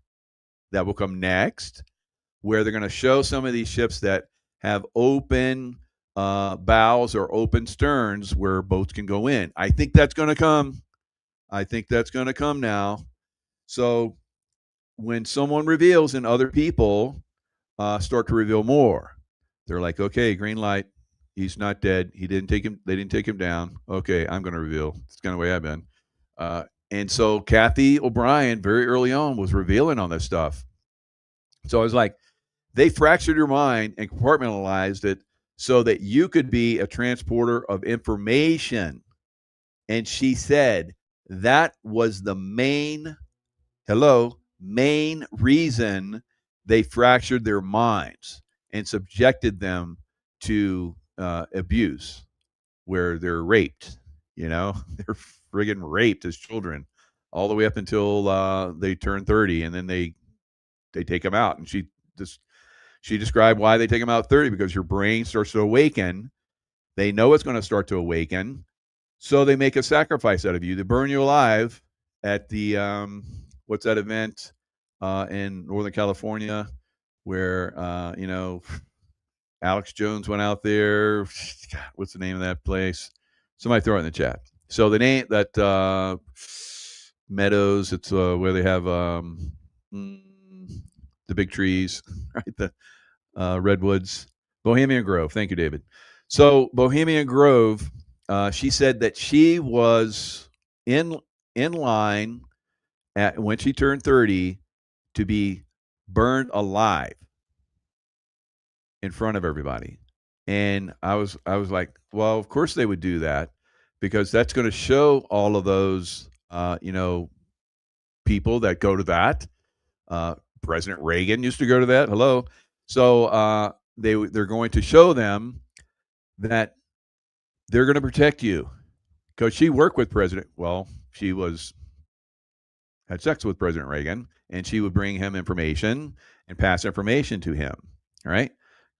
A: Where they're going to show some of these ships that have open bows or open sterns where boats can go in. I think that's going to come. Now. So when someone reveals and other people start to reveal more, they're like, okay, green light. He's not dead. They didn't take him down. Okay, I'm going to reveal. It's kind of the way I've been. And so Kathy O'Brien very early on was revealing on this stuff. So I was like, they fractured your mind and compartmentalized it so that you could be a transporter of information. And she said that was the main reason they fractured their minds. and subjected them to abuse where they're raped. They're friggin' raped as children all the way up until they turn 30, and then they take them out. And she described why they take them out at 30, because your brain starts to awaken. They know it's going to start to awaken, so they make a sacrifice out of you. They burn you alive at the what's that event in Northern California where Alex Jones went out there. God, what's the name of that place? Somebody throw it in the chat. So the name that Meadows, it's where they have the big trees, right? The redwoods, Bohemian Grove. Thank you, David. So Bohemian Grove, she said that she was in line when she turned 30 to be burned alive in front of everybody. And I was like, well, of course they would do that, because that's going to show all of those people that go to that. President Reagan used to go to that. Hello. So they're going to show them that they're going to protect you, because she worked with she had sex with President Reagan, and she would bring him information and pass information to him. All right.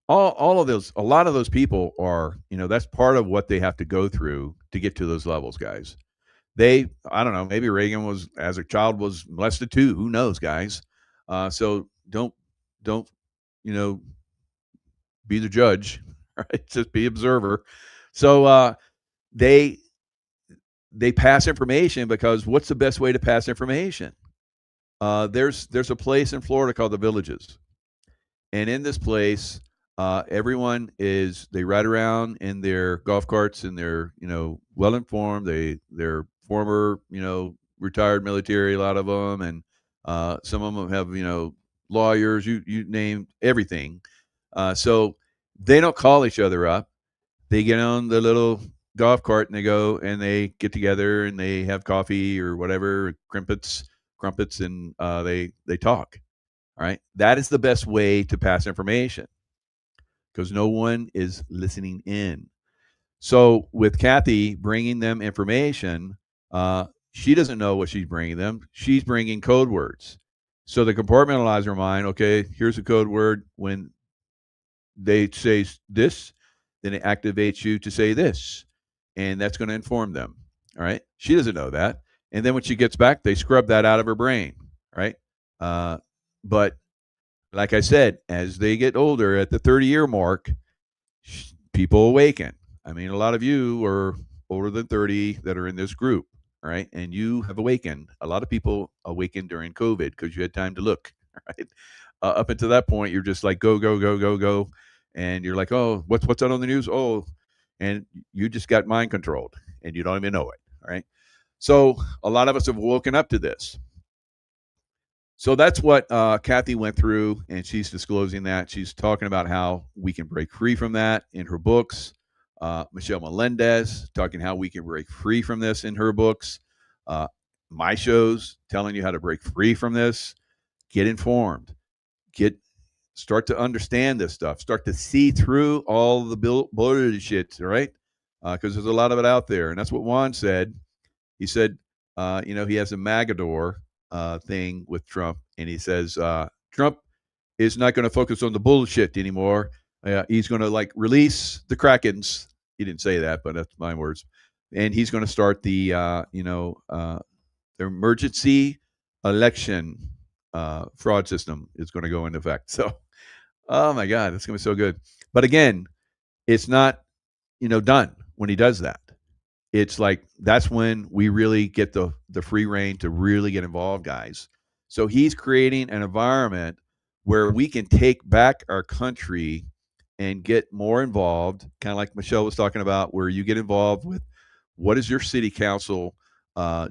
A: All of those, a lot of those people are, that's part of what they have to go through to get to those levels, guys. I don't know, maybe Reagan was, as a child, was molested too. Who knows, guys? So don't, be the judge, right? Just be observer. So they pass information, because what's the best way to pass information? There's a place in Florida called the Villages, and in this place, everyone they ride around in their golf carts, and they're well informed. They're former retired military, a lot of them, and some of them have lawyers. You name everything. So they don't call each other up. They get on the little golf cart and they go and they get together and they have coffee or whatever, crumpets, and they talk. All right, that is the best way to pass information, because no one is listening in. So with Kathy bringing them information, she doesn't know what she's bringing them. She's bringing code words. So they compartmentalize her mind. Okay, here's a code word. When they say this, then it activates you to say this, and that's going to inform them. All right. She doesn't know that. And then when she gets back, they scrub that out of her brain. Right. But like I said, as they get older, at the 30-year mark, people awaken. I mean, a lot of you are older than 30 that are in this group, right? And you have awakened. A lot of people awakened during COVID because you had time to look, right? Up until that point, you're just like, go, go, go, go, go. And you're like, oh, what's that on the news? Oh, and you just got mind controlled and you don't even know it, all right? So a lot of us have woken up to this. So that's what Kathy went through, and she's disclosing that. She's talking about how we can break free from that in her books. Michelle Melendez talking how we can break free from this in her books. My shows telling you how to break free from this. Get informed. Start to understand this stuff. Start to see through all the bullshit, right? Because there's a lot of it out there, and that's what Juan said. He said, he has a Magador thing with Trump, and he says Trump is not going to focus on the bullshit anymore. He's going to release the Krakens. He didn't say that, but that's my words. And he's going to start the the emergency election fraud system is going to go into effect. So, oh my God, it's going to be so good. But again, it's not done when he does that. It's that's when we really get the free reign to really get involved, guys. So he's creating an environment where we can take back our country and get more involved, kind of like Michelle was talking about, where you get involved with what is your city council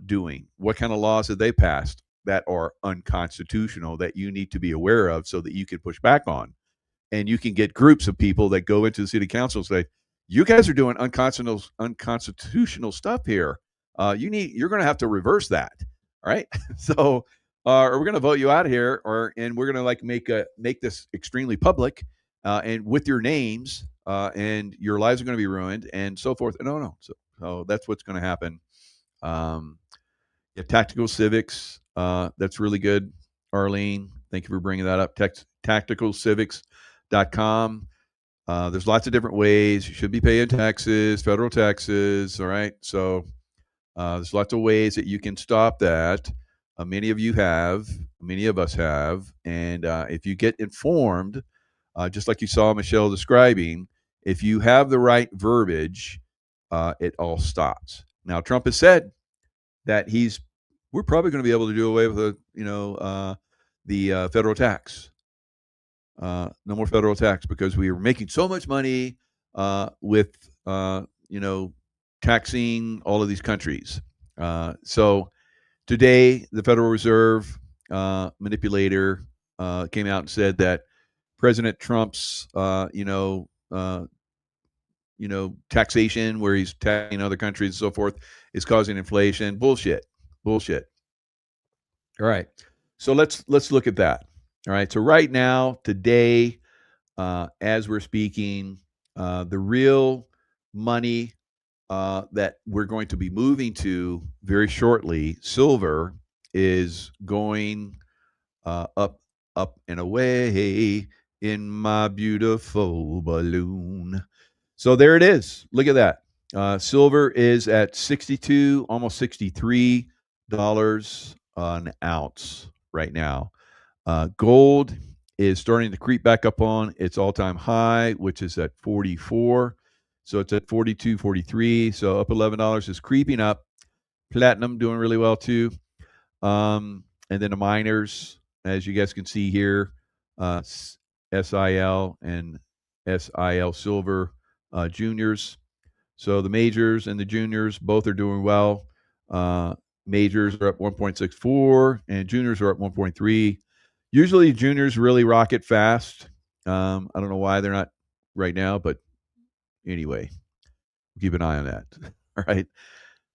A: doing? What kind of laws have they passed that are unconstitutional that you need to be aware of so that you can push back on? And you can get groups of people that go into the city council and say, you guys are doing unconstitutional stuff here. You're going to have to reverse that. All right. So, or we're going to vote you out of here, and we're going to make this extremely public. and with your names, and your lives are going to be ruined, and so forth. No. So that's what's going to happen. Yeah, tactical civics. That's really good, Arlene. Thank you for bringing that up. Tacticalcivics.com. There's lots of different ways. You should be paying taxes, federal taxes. All right. So there's lots of ways that you can stop that. Many of you have, many of us have. And if you get informed, just like you saw Michelle describing, if you have the right verbiage, it all stops. Now, Trump has said that we're probably going to be able to do away with the federal tax. No more federal tax because we are making so much money with taxing all of these countries. So today, the Federal Reserve manipulator came out and said that President Trump's taxation, where he's taxing other countries and so forth, is causing inflation. Bullshit. All right. So let's look at that. All right. So right now, today, as we're speaking, the real money that we're going to be moving to very shortly, silver, is going up and away in my beautiful balloon. So there it is. Look at that. Silver is at 62, almost $63 an ounce right now. Gold is starting to creep back up on its all-time high, which is at 44. So it's at 42, 43. So up $11 is creeping up. Platinum doing really well too. And then the miners, as you guys can see here, SIL and SIL Silver juniors. So the majors and the juniors both are doing well. Majors are up 1.64 and juniors are up 1.3. Usually juniors really rocket fast. I don't know why they're not right now, but anyway, keep an eye on that. All right.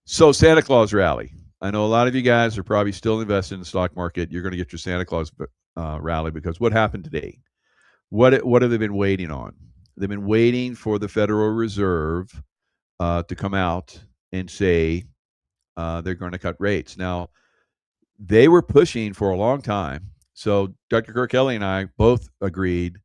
A: So Santa Claus rally. I know a lot of you guys are probably still invested in the stock market. You're going to get your Santa Claus rally because what happened today? What have they been waiting on? They've been waiting for the Federal Reserve to come out and say they're going to cut rates. Now, they were pushing for a long time. So Dr. Kirk Kelly and I both agreed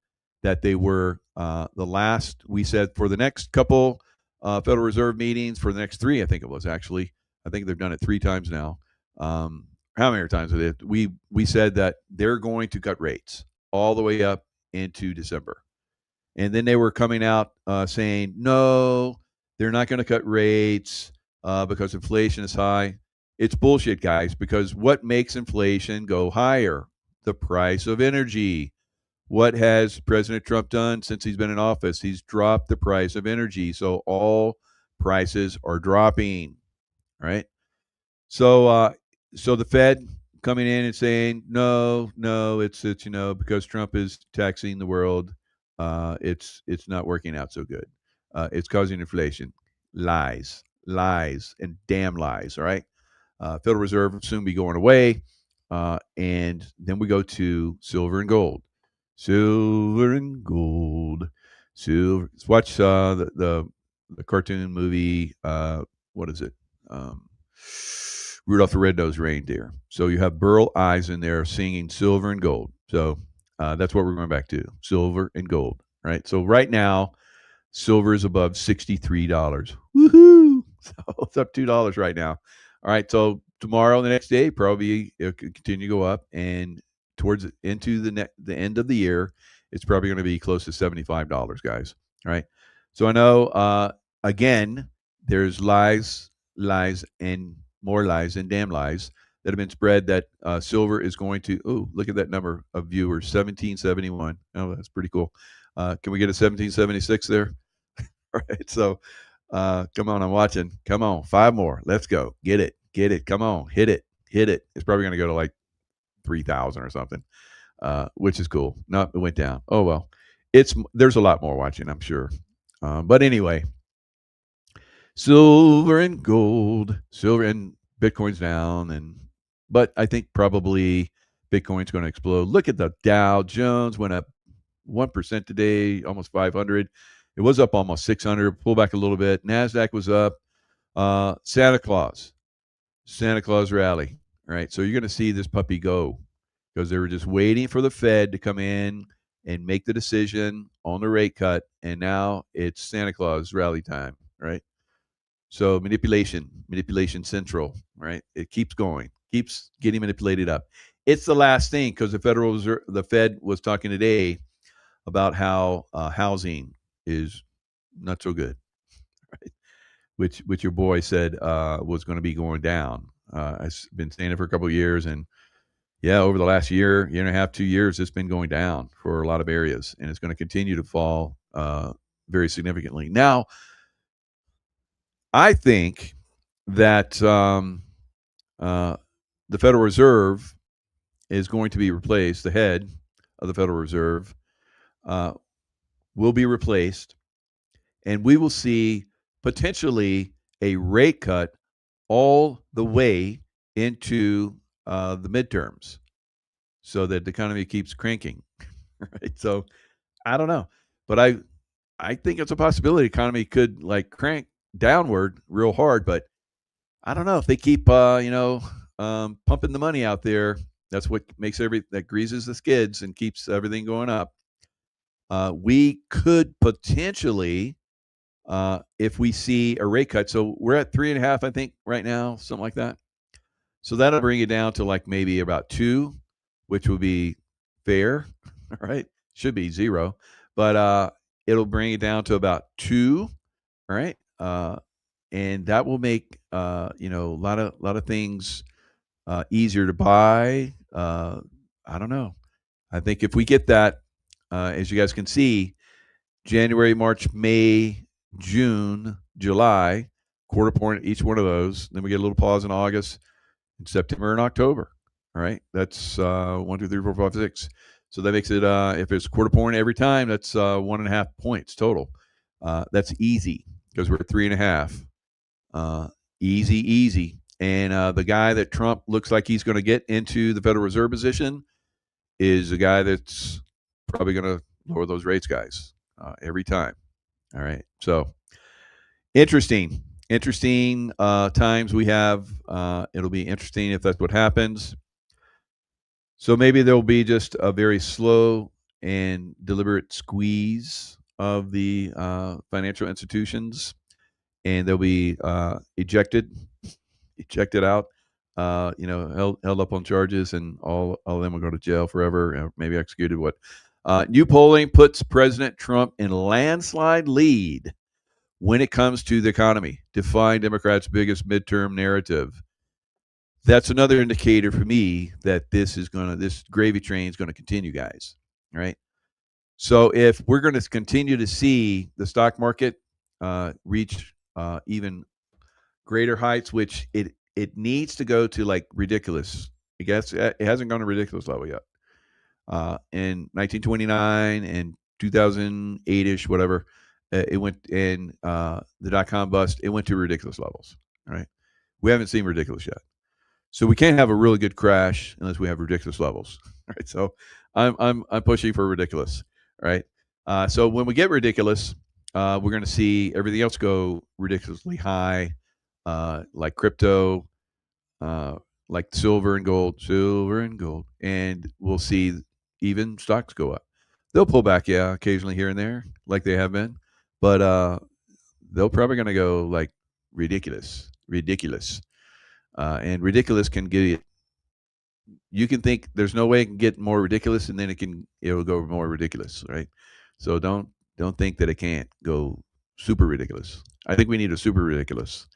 A: that they were the last, we said for the next couple Federal Reserve meetings, for the next 3, I think it was actually. I think they've done it 3 times now. How many times did it? We said that they're going to cut rates all the way up into December. And then they were coming out saying, no, they're not going to cut rates because inflation is high. It's bullshit, guys, because what makes inflation go higher? The price of energy. What has President Trump done since he's been in office? He's dropped the price of energy. So all prices are dropping, right? So the Fed coming in and saying, no, it's because Trump is taxing the world. It's not working out so good. It's causing inflation. Lies, and damn lies. All right. Federal Reserve will soon be going away. And then we go to silver and gold. Silver and gold. Silver. Watch the cartoon movie. What is it? Rudolph the Red-Nosed Reindeer. So you have Burl Ives in there singing silver and gold. So that's what we're going back to, silver and gold. Right. So right now, silver is above $63. Woohoo! So it's up $2 right now. All right. So tomorrow, the next day, probably it could continue to go up, and towards into the end of the year, it's probably going to be close to $75, guys. All right. So I know again, there's lies, and more lies and damn lies that have been spread that silver is going to. Oh, look at that number of viewers, 1771. Oh, that's pretty cool. Can we get a 1776 there? All right. So come on, I'm watching. Come on, 5 more. Let's go. Get it. Come on, hit it. It's probably going to go to like 3,000 or something, which is cool. No, it went down. Oh well, there's a lot more watching, I'm sure. But anyway, silver and gold, silver and Bitcoin's down, but I think probably Bitcoin's going to explode. Look at the Dow Jones went up 1% today, almost 500. It was up almost 600, pull back a little bit. NASDAQ was up. Santa Claus rally, right? So you're going to see this puppy go because they were just waiting for the Fed to come in and make the decision on the rate cut. And now it's Santa Claus rally time, right? So manipulation central, right? It keeps going, keeps getting manipulated up. It's the last thing because the Fed was talking today about how housing is not so good, right? Which your boy said was going to be going down. I've been saying it for a couple of years, and yeah, over the last year and a half, 2 years, it's been going down for a lot of areas, and it's going to continue to fall very significantly. Now, I think that the Federal Reserve is going to be replaced. The head of the Federal Reserve will be replaced, and we will see potentially a rate cut all the way into the midterms so that the economy keeps cranking. Right? So I don't know, but I think it's a possibility. Economy could like crank downward real hard, but I don't know if they keep pumping the money out there. That's what makes that greases the skids and keeps everything going up. We could potentially, if we see a rate cut, so we're at 3.5, I think, right now, something like that. So that'll bring it down to like maybe about 2, which will be fair, right? Should be 0, but it'll bring it down to about 2, right? And that will make a lot of things easier to buy. I don't know. I think if we get that, as you guys can see, January, March, May, June, July, quarter point each one of those. Then we get a little pause in August, in September, and October. All right, that's 1, 2, 3, 4, 5, 6. So that makes it if it's quarter point every time, that's 1.5 points total. That's easy because we're at 3.5. Easy. And the guy that Trump looks like he's going to get into the Federal Reserve position is a guy that's probably going to lower those rates, guys, every time. All right. So interesting times we have. It'll be interesting if that's what happens. So maybe there'll be just a very slow and deliberate squeeze of the financial institutions, and they'll be ejected out, held up on charges, and all of them will go to jail forever, maybe executed. New polling puts President Trump in landslide lead when it comes to the economy. Define Democrats' biggest midterm narrative. That's another indicator for me that this gravy train is going to continue, guys. Right? So if we're going to continue to see the stock market reach even greater heights, which it needs to go to like ridiculous. I guess it hasn't gone to ridiculous level yet. In 1929 and 2008-ish, whatever, it went in the dot-com bust. It went to ridiculous levels. Right? We haven't seen ridiculous yet. So we can't have a really good crash unless we have ridiculous levels. Right? So I'm pushing for ridiculous. Right? So when we get ridiculous, we're going to see everything else go ridiculously high, like crypto, like silver and gold, and we'll see even stocks go up. They'll pull back, yeah, occasionally here and there, like they have been, but they're probably going to go like ridiculous, and ridiculous can get you. You can think there's no way it can get more ridiculous, and then it'll go more ridiculous, right? So don't think that it can't go super ridiculous. I think we need a super ridiculous,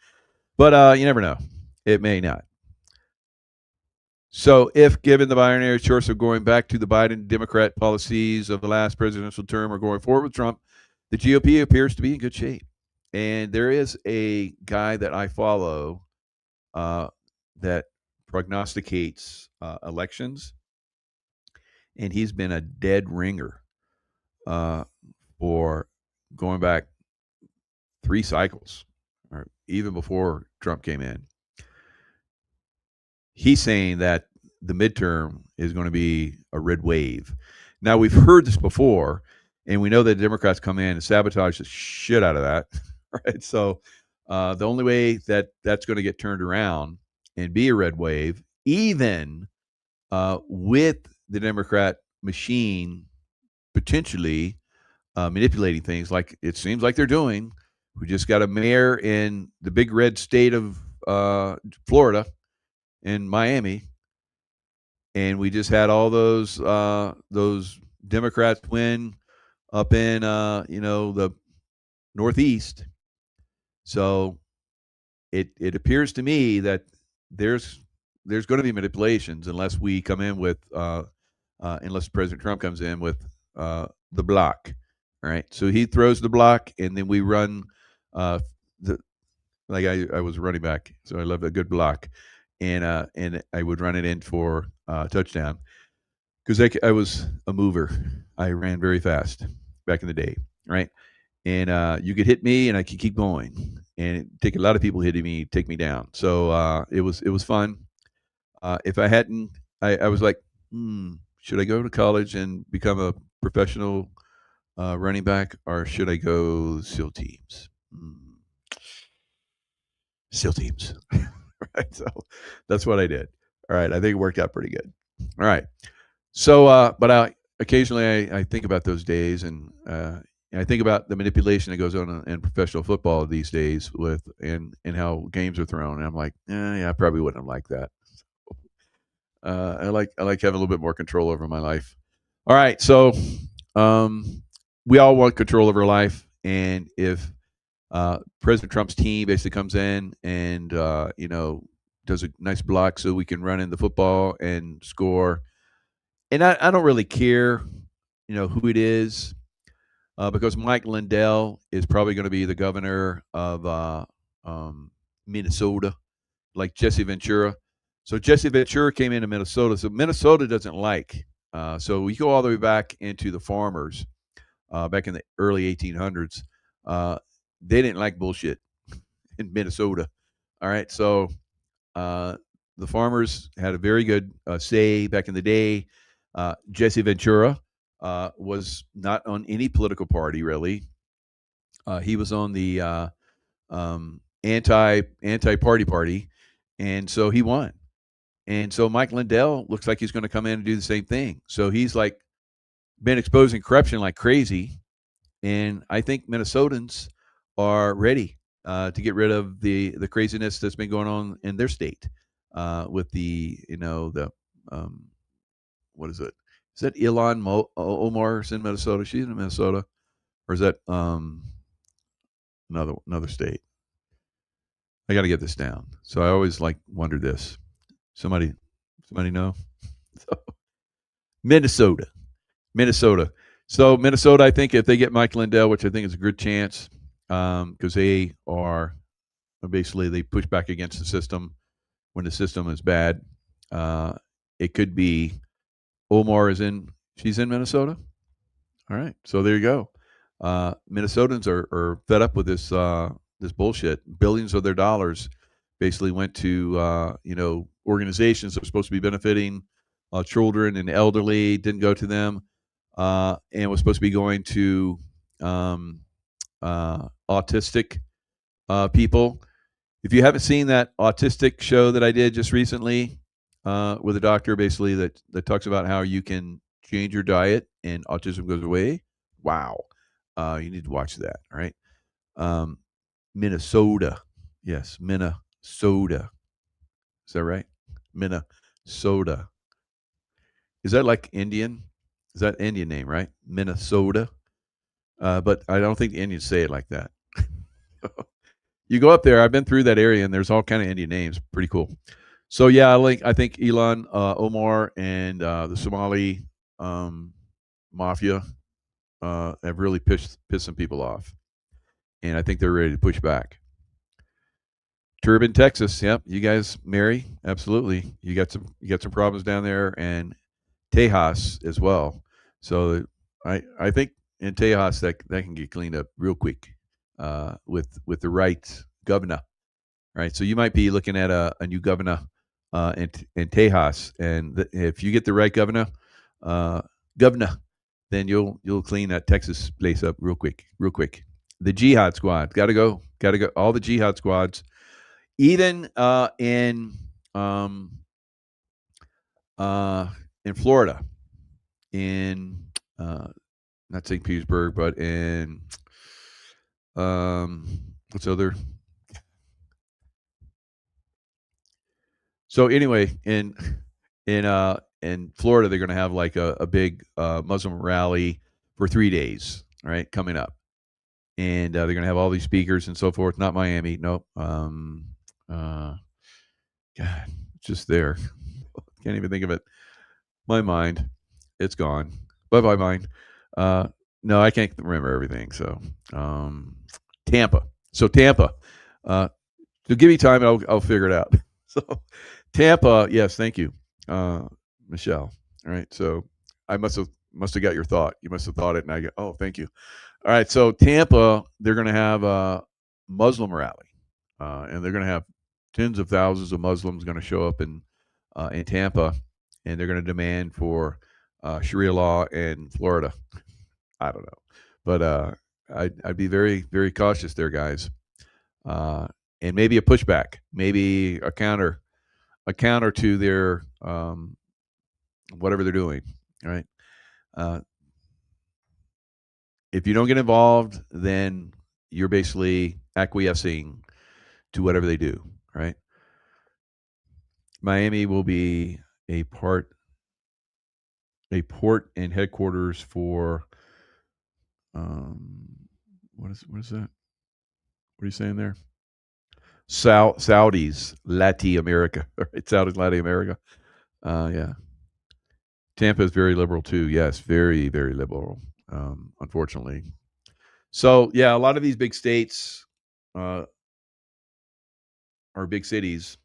A: but you never know. It may not. So if given the binary choice of going back to the Biden Democrat policies of the last presidential term or going forward with Trump, the GOP appears to be in good shape. And there is a guy that I follow that prognosticates elections, and he's been a dead ringer for going back 3 cycles, or even before Trump came in. He's saying that the midterm is going to be a red wave. Now, we've heard this before, and we know that Democrats come in and sabotage the shit out of that, right? So the only way that that's going to get turned around and be a red wave, even with the Democrat machine potentially manipulating things like it seems like they're doing. We just got a mayor in the big red state of Florida, in Miami, and we just had all those Democrats win up in the Northeast. So it appears to me that there's going to be manipulations unless we come in with unless President Trump comes in with the block. All right, so he throws the block, and then we run the like I was running back, so I love a good block, and I would run it in for touchdown because I was a mover. I ran very fast back in the day, right? And you could hit me, and I could keep going, and it'd take a lot of people hitting me, take me down. So it was fun. If I hadn't, I was like, should I go to college and become a professional running back, or should I go SEAL teams? SEAL teams. Right. So that's what I did. All right. I think it worked out pretty good. All right. So, but occasionally I think about those days, and I think about the manipulation that goes on in professional football these days and how games are thrown. And I'm like, yeah, I probably wouldn't have liked that. I like having a little bit more control over my life. All right. So, we all want control over life, and if President Trump's team basically comes in and does a nice block so we can run in the football and score, and I don't really care, who it is, because Mike Lindell is probably going to be the governor of Minnesota, like Jesse Ventura. So Jesse Ventura came into Minnesota, so Minnesota doesn't like. So we go all the way back into the farmers. Back in the early 1800s, they didn't like bullshit in Minnesota. All right, so the farmers had a very good say back in the day. Jesse Ventura was not on any political party really. He was on the anti-party party, and so he won. And so Mike Lindell looks like he's going to come in and do the same thing. So he's like been exposing corruption like crazy. And I think Minnesotans are ready to get rid of the craziness that's been going on in their state with the what is it? Is that Ilhan Omar's in Minnesota? She's in Minnesota, or is that another state? I got to get this down. So I always wonder this. Somebody know? So, Minnesota. So Minnesota, I think if they get Mike Lindell, which I think is a good chance, because they are basically they push back against the system when the system is bad. It could be Omar she's in Minnesota. All right, so there you go. Minnesotans are fed up with this bullshit. Billions of their dollars basically went to organizations that are supposed to be benefiting children and elderly, didn't go to them. And was supposed to be going to autistic people. If you haven't seen that autistic show that I did just recently with a doctor, basically that talks about how you can change your diet and autism goes away. Wow, you need to watch that. All right, Minnesota, yes, Minnesota. Is that right? Minnesota. Is that like Indian? Is that Indian name, right? Minnesota. But I don't think the Indians say it like that. You go up there. I've been through that area, and there's all kind of Indian names. Pretty cool. So yeah, I think Ilhan Omar and the Somali mafia have really pissed some people off, and I think they're ready to push back. Turbin, Texas. Yep, you guys marry? Absolutely. You got some problems down there, and Tejas as well. So I think in Tejas that can get cleaned up real quick with the right governor. Right. So you might be looking at a new governor in Tejas, and if you get the right governor, then you'll clean that Texas place up real quick. The jihad squad, gotta go. All the jihad squads, even in Florida, in not St. Petersburg, but in what's other? So anyway, in Florida, they're going to have like a big Muslim rally for 3 days, all right, coming up, and they're going to have all these speakers and so forth. Not Miami, nope. God, it's just there. Can't even think of it. My mind, it's gone. Bye, mind. No, I can't remember everything. So, Tampa. So Tampa. So give me time, and I'll figure it out. So, Tampa. Yes, thank you, Michelle. All right. So I must have got your thought. You must have thought it, and I go, oh, thank you. All right. So Tampa, they're going to have a Muslim rally, and they're going to have tens of thousands of Muslims going to show up in Tampa, and they're going to demand for Sharia law in Florida. I don't know, but I'd be very, very cautious there, guys, and maybe a pushback, maybe a counter to their whatever they're doing. All right. If you don't get involved, then you're basically acquiescing to whatever they do. Right. Miami will be a port and headquarters for what is that? What are you saying there? Saudis, Latin America. Right, Saudis, Latin America. Yeah. Tampa is very liberal too. Yes, very, very liberal. Unfortunately. So yeah, a lot of these big states, or big cities,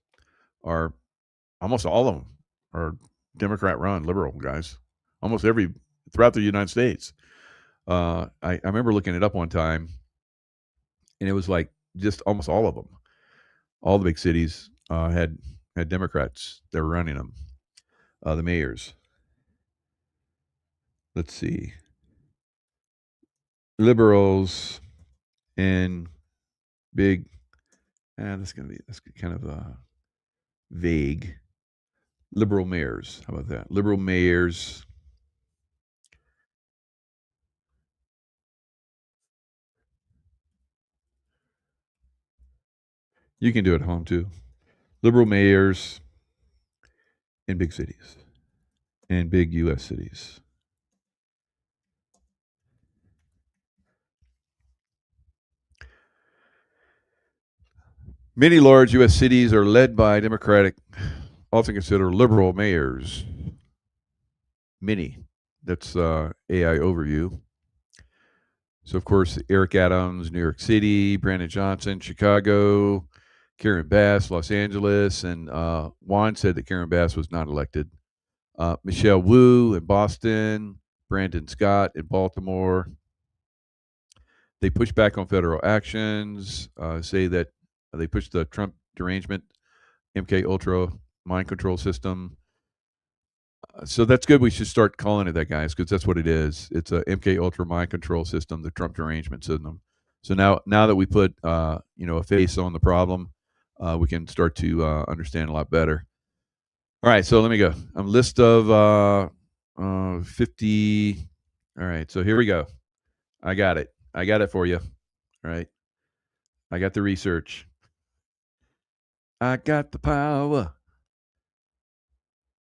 A: are almost all of them are Democrat run, liberal guys. Almost throughout the United States. I remember looking it up one time, and it was like just almost all of them. All the big cities had Democrats that were running them, the mayors. Let's see, liberals and big. That's kind of vague. Liberal mayors. How about that? Liberal mayors. You can do it at home too. Liberal mayors in big cities and big U.S. cities. Many large U.S. cities are led by Democratic, often considered liberal mayors. Many. That's AI overview. So, of course, Eric Adams, New York City, Brandon Johnson, Chicago, Karen Bass, Los Angeles, and Juan said that Karen Bass was not elected. Michelle Wu in Boston, Brandon Scott in Baltimore. They push back on federal actions, say that they push the Trump derangement, MK Ultra mind control system. So that's good. We should start calling it that, guys, because that's what it is. It's a MK Ultra mind control system, the Trump derangement system. So now that we put a face on the problem, we can start to understand a lot better. All right, so let me go. A list of 50. All right, so here we go. I got it for you. All right, I got the research. I got the power.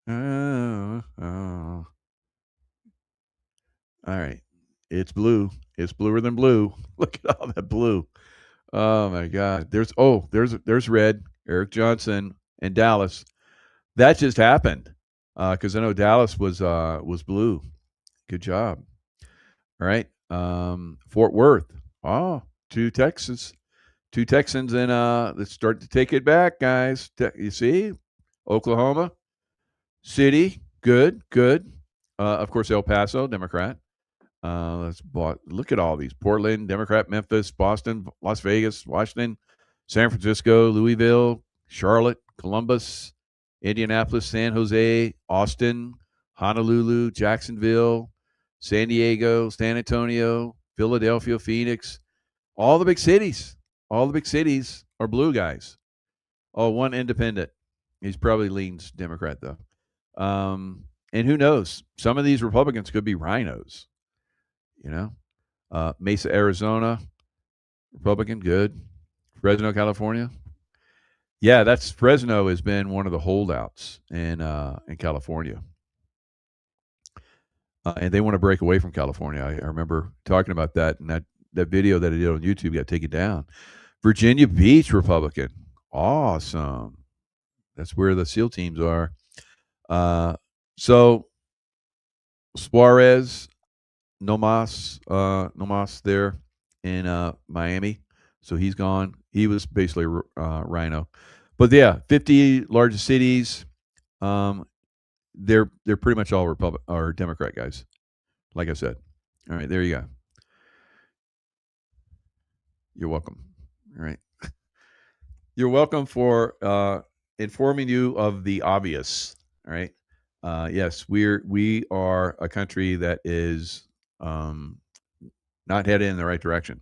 A: Oh. All right. It's blue. It's bluer than blue. Look at all that blue. Oh my God. There's red. Eric Johnson and Dallas. That just happened. Because I know Dallas was blue. Good job. All right. Fort Worth. Oh, two Texans, and let's start to take it back, guys. You see, Oklahoma City, good. Of course, El Paso, Democrat. Look at all these: Portland, Democrat; Memphis, Boston, Las Vegas, Washington, San Francisco, Louisville, Charlotte, Columbus, Indianapolis, San Jose, Austin, Honolulu, Jacksonville, San Diego, San Antonio, Philadelphia, Phoenix, all the big cities. All the big cities are blue guys. Oh, one independent. He's probably leans Democrat though. And who knows? Some of these Republicans could be rhinos. You know, Mesa, Arizona, Republican, good. Fresno, California. Yeah, that's Fresno has been one of the holdouts in California, and they want to break away from California. I remember talking about that, and that video that I did on YouTube got taken down. Virginia Beach, Republican, awesome. That's where the SEAL teams are. So Suarez, Nomas there in Miami. So he's gone. He was basically rhino. But yeah, 50 largest cities. They're pretty much all or Democrat guys. Like I said. All right, there you go. You're welcome. All right. You're welcome for informing you of the obvious. All right. Yes, we are a country that is not headed in the right direction.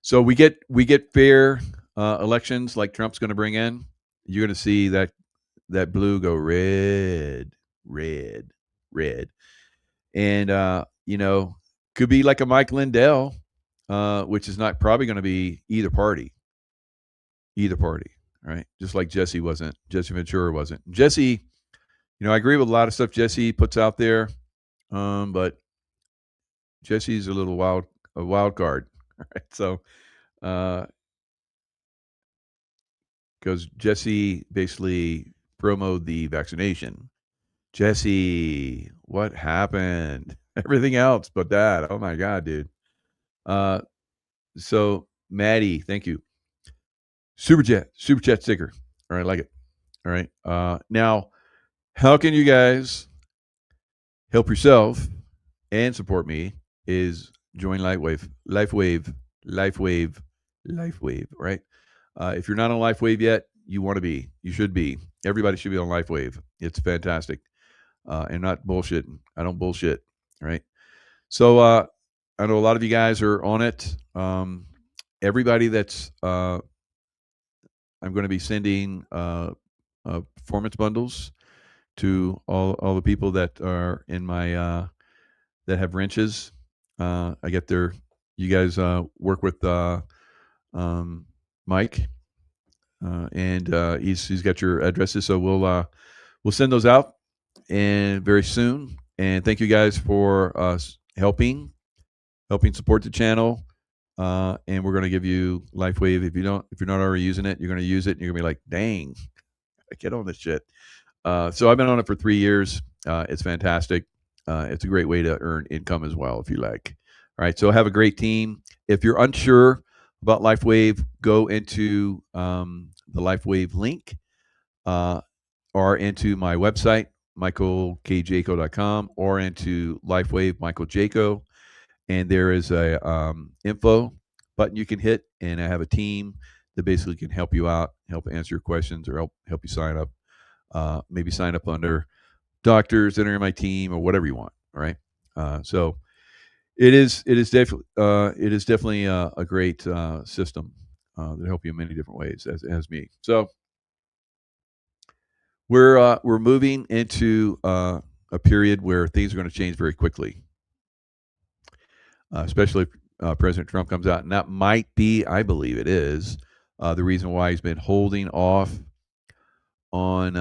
A: So we get fair elections like Trump's going to bring in. You're going to see that blue go red, and could be like a Mike Lindell, which is not probably going to be either party, right? Just like Jesse Ventura wasn't. Jesse, I agree with a lot of stuff Jesse puts out there, but Jesse's a wild card, right? So, because Jesse basically promoted the vaccination. Jesse, what happened? Everything else but that. Oh my God, dude. So Maddie, thank you. Super chat sticker. All right, like it. All right. Now, how can you guys help yourself and support me? Is join LifeWave, right? If you're not on LifeWave yet, you want to be. You should be. Everybody should be on LifeWave. It's fantastic, and not bullshitting. I don't bullshit, right? So I know a lot of you guys are on it. Everybody that's I'm going to be sending performance bundles to all the people that are in my that have wrenches. I get their. You guys work with Mike, and he's got your addresses, so we'll send those out and very soon. And thank you guys for helping support the channel. And we're going to give you LifeWave. If you're not already using it, you're going to use it, and you're going to be like, dang, I get on this shit. So I've been on it for 3 years. It's fantastic. It's a great way to earn income as well, if you like. All right. So have a great team. If you're unsure about LifeWave, go into the LifeWave link or into my website, michaelkjaco.com, or into LifeWave, Michael Jaco. And there is a info button you can hit, and I have a team that basically can help you out, help answer your questions, or help you sign up. Maybe sign up under doctors that are in my team or whatever you want. All right. So it is definitely a great system that help you in many different ways as me. So we're moving into a period where things are going to change very quickly. Especially if President Trump comes out. And that might be, I believe it is, the reason why he's been holding off on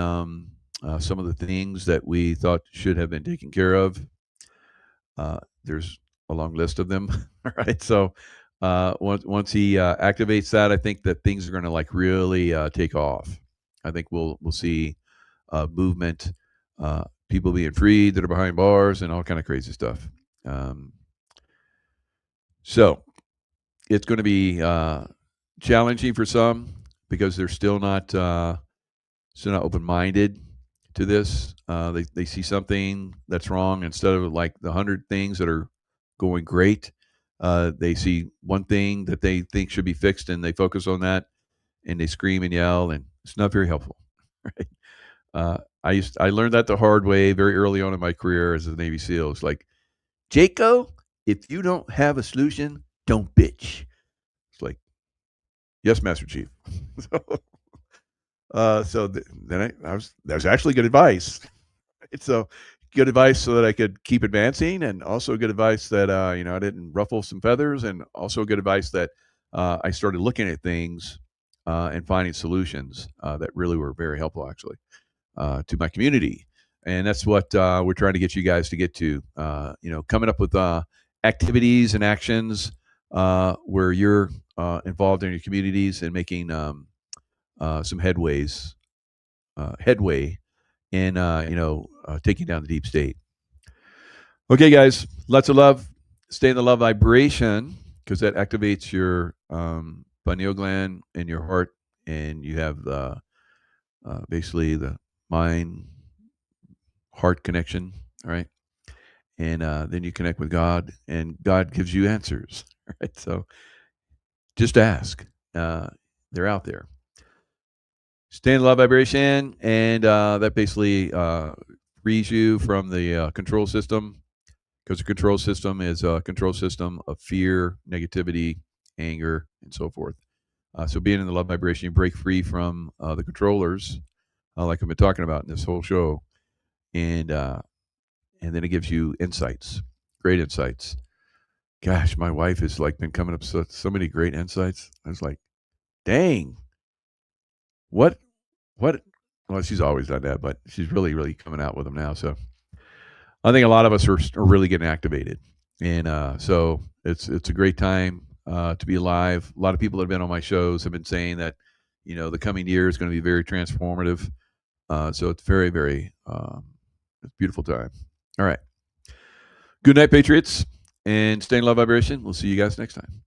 A: some of the things that we thought should have been taken care of. There's a long list of them, right? So once he activates that, I think that things are going to really take off. I think we'll see movement, people being freed that are behind bars, and all kind of crazy stuff. So it's going to be challenging for some because they're still not open-minded to this. They see something that's wrong, instead of like the 100 things that are going great. They see one thing that they think should be fixed, and they focus on that, and they scream and yell, and it's not very helpful. Right? I learned that the hard way very early on in my career as a Navy SEAL. It's like, Jaco, if you don't have a solution, don't bitch. It's like, yes, Master Chief. Then that was actually good advice. So good advice so that I could keep advancing, and also good advice that I didn't ruffle some feathers, and also good advice that I started looking at things and finding solutions that really were very helpful, actually, to my community. And that's what we're trying to get you guys to get to. Coming up with activities and actions where you're involved in your communities and making some headway in taking down the deep state. Okay, guys, lots of love. Stay in the love vibration, because that activates your pineal gland in your heart, and you have basically the mind heart connection. All right, and then you connect with God, and God gives you answers. Right, so just ask. They're out there. Stay in the love vibration, and that basically frees you from the control system, because the control system is a control system of fear, negativity, anger, and so forth. So being in the love vibration, you break free from the controllers, like I've been talking about in this whole show, and then it gives you insights, great insights. Gosh, my wife has been coming up so many great insights. I was like, dang, what? Well, she's always done that, but she's really, really coming out with them now. So I think a lot of us are really getting activated, and so it's a great time to be alive. A lot of people that have been on my shows have been saying that the coming year is going to be very transformative. So it's very, very it's a beautiful time. All right, good night, Patriots, and stay in love vibration. We'll see you guys next time.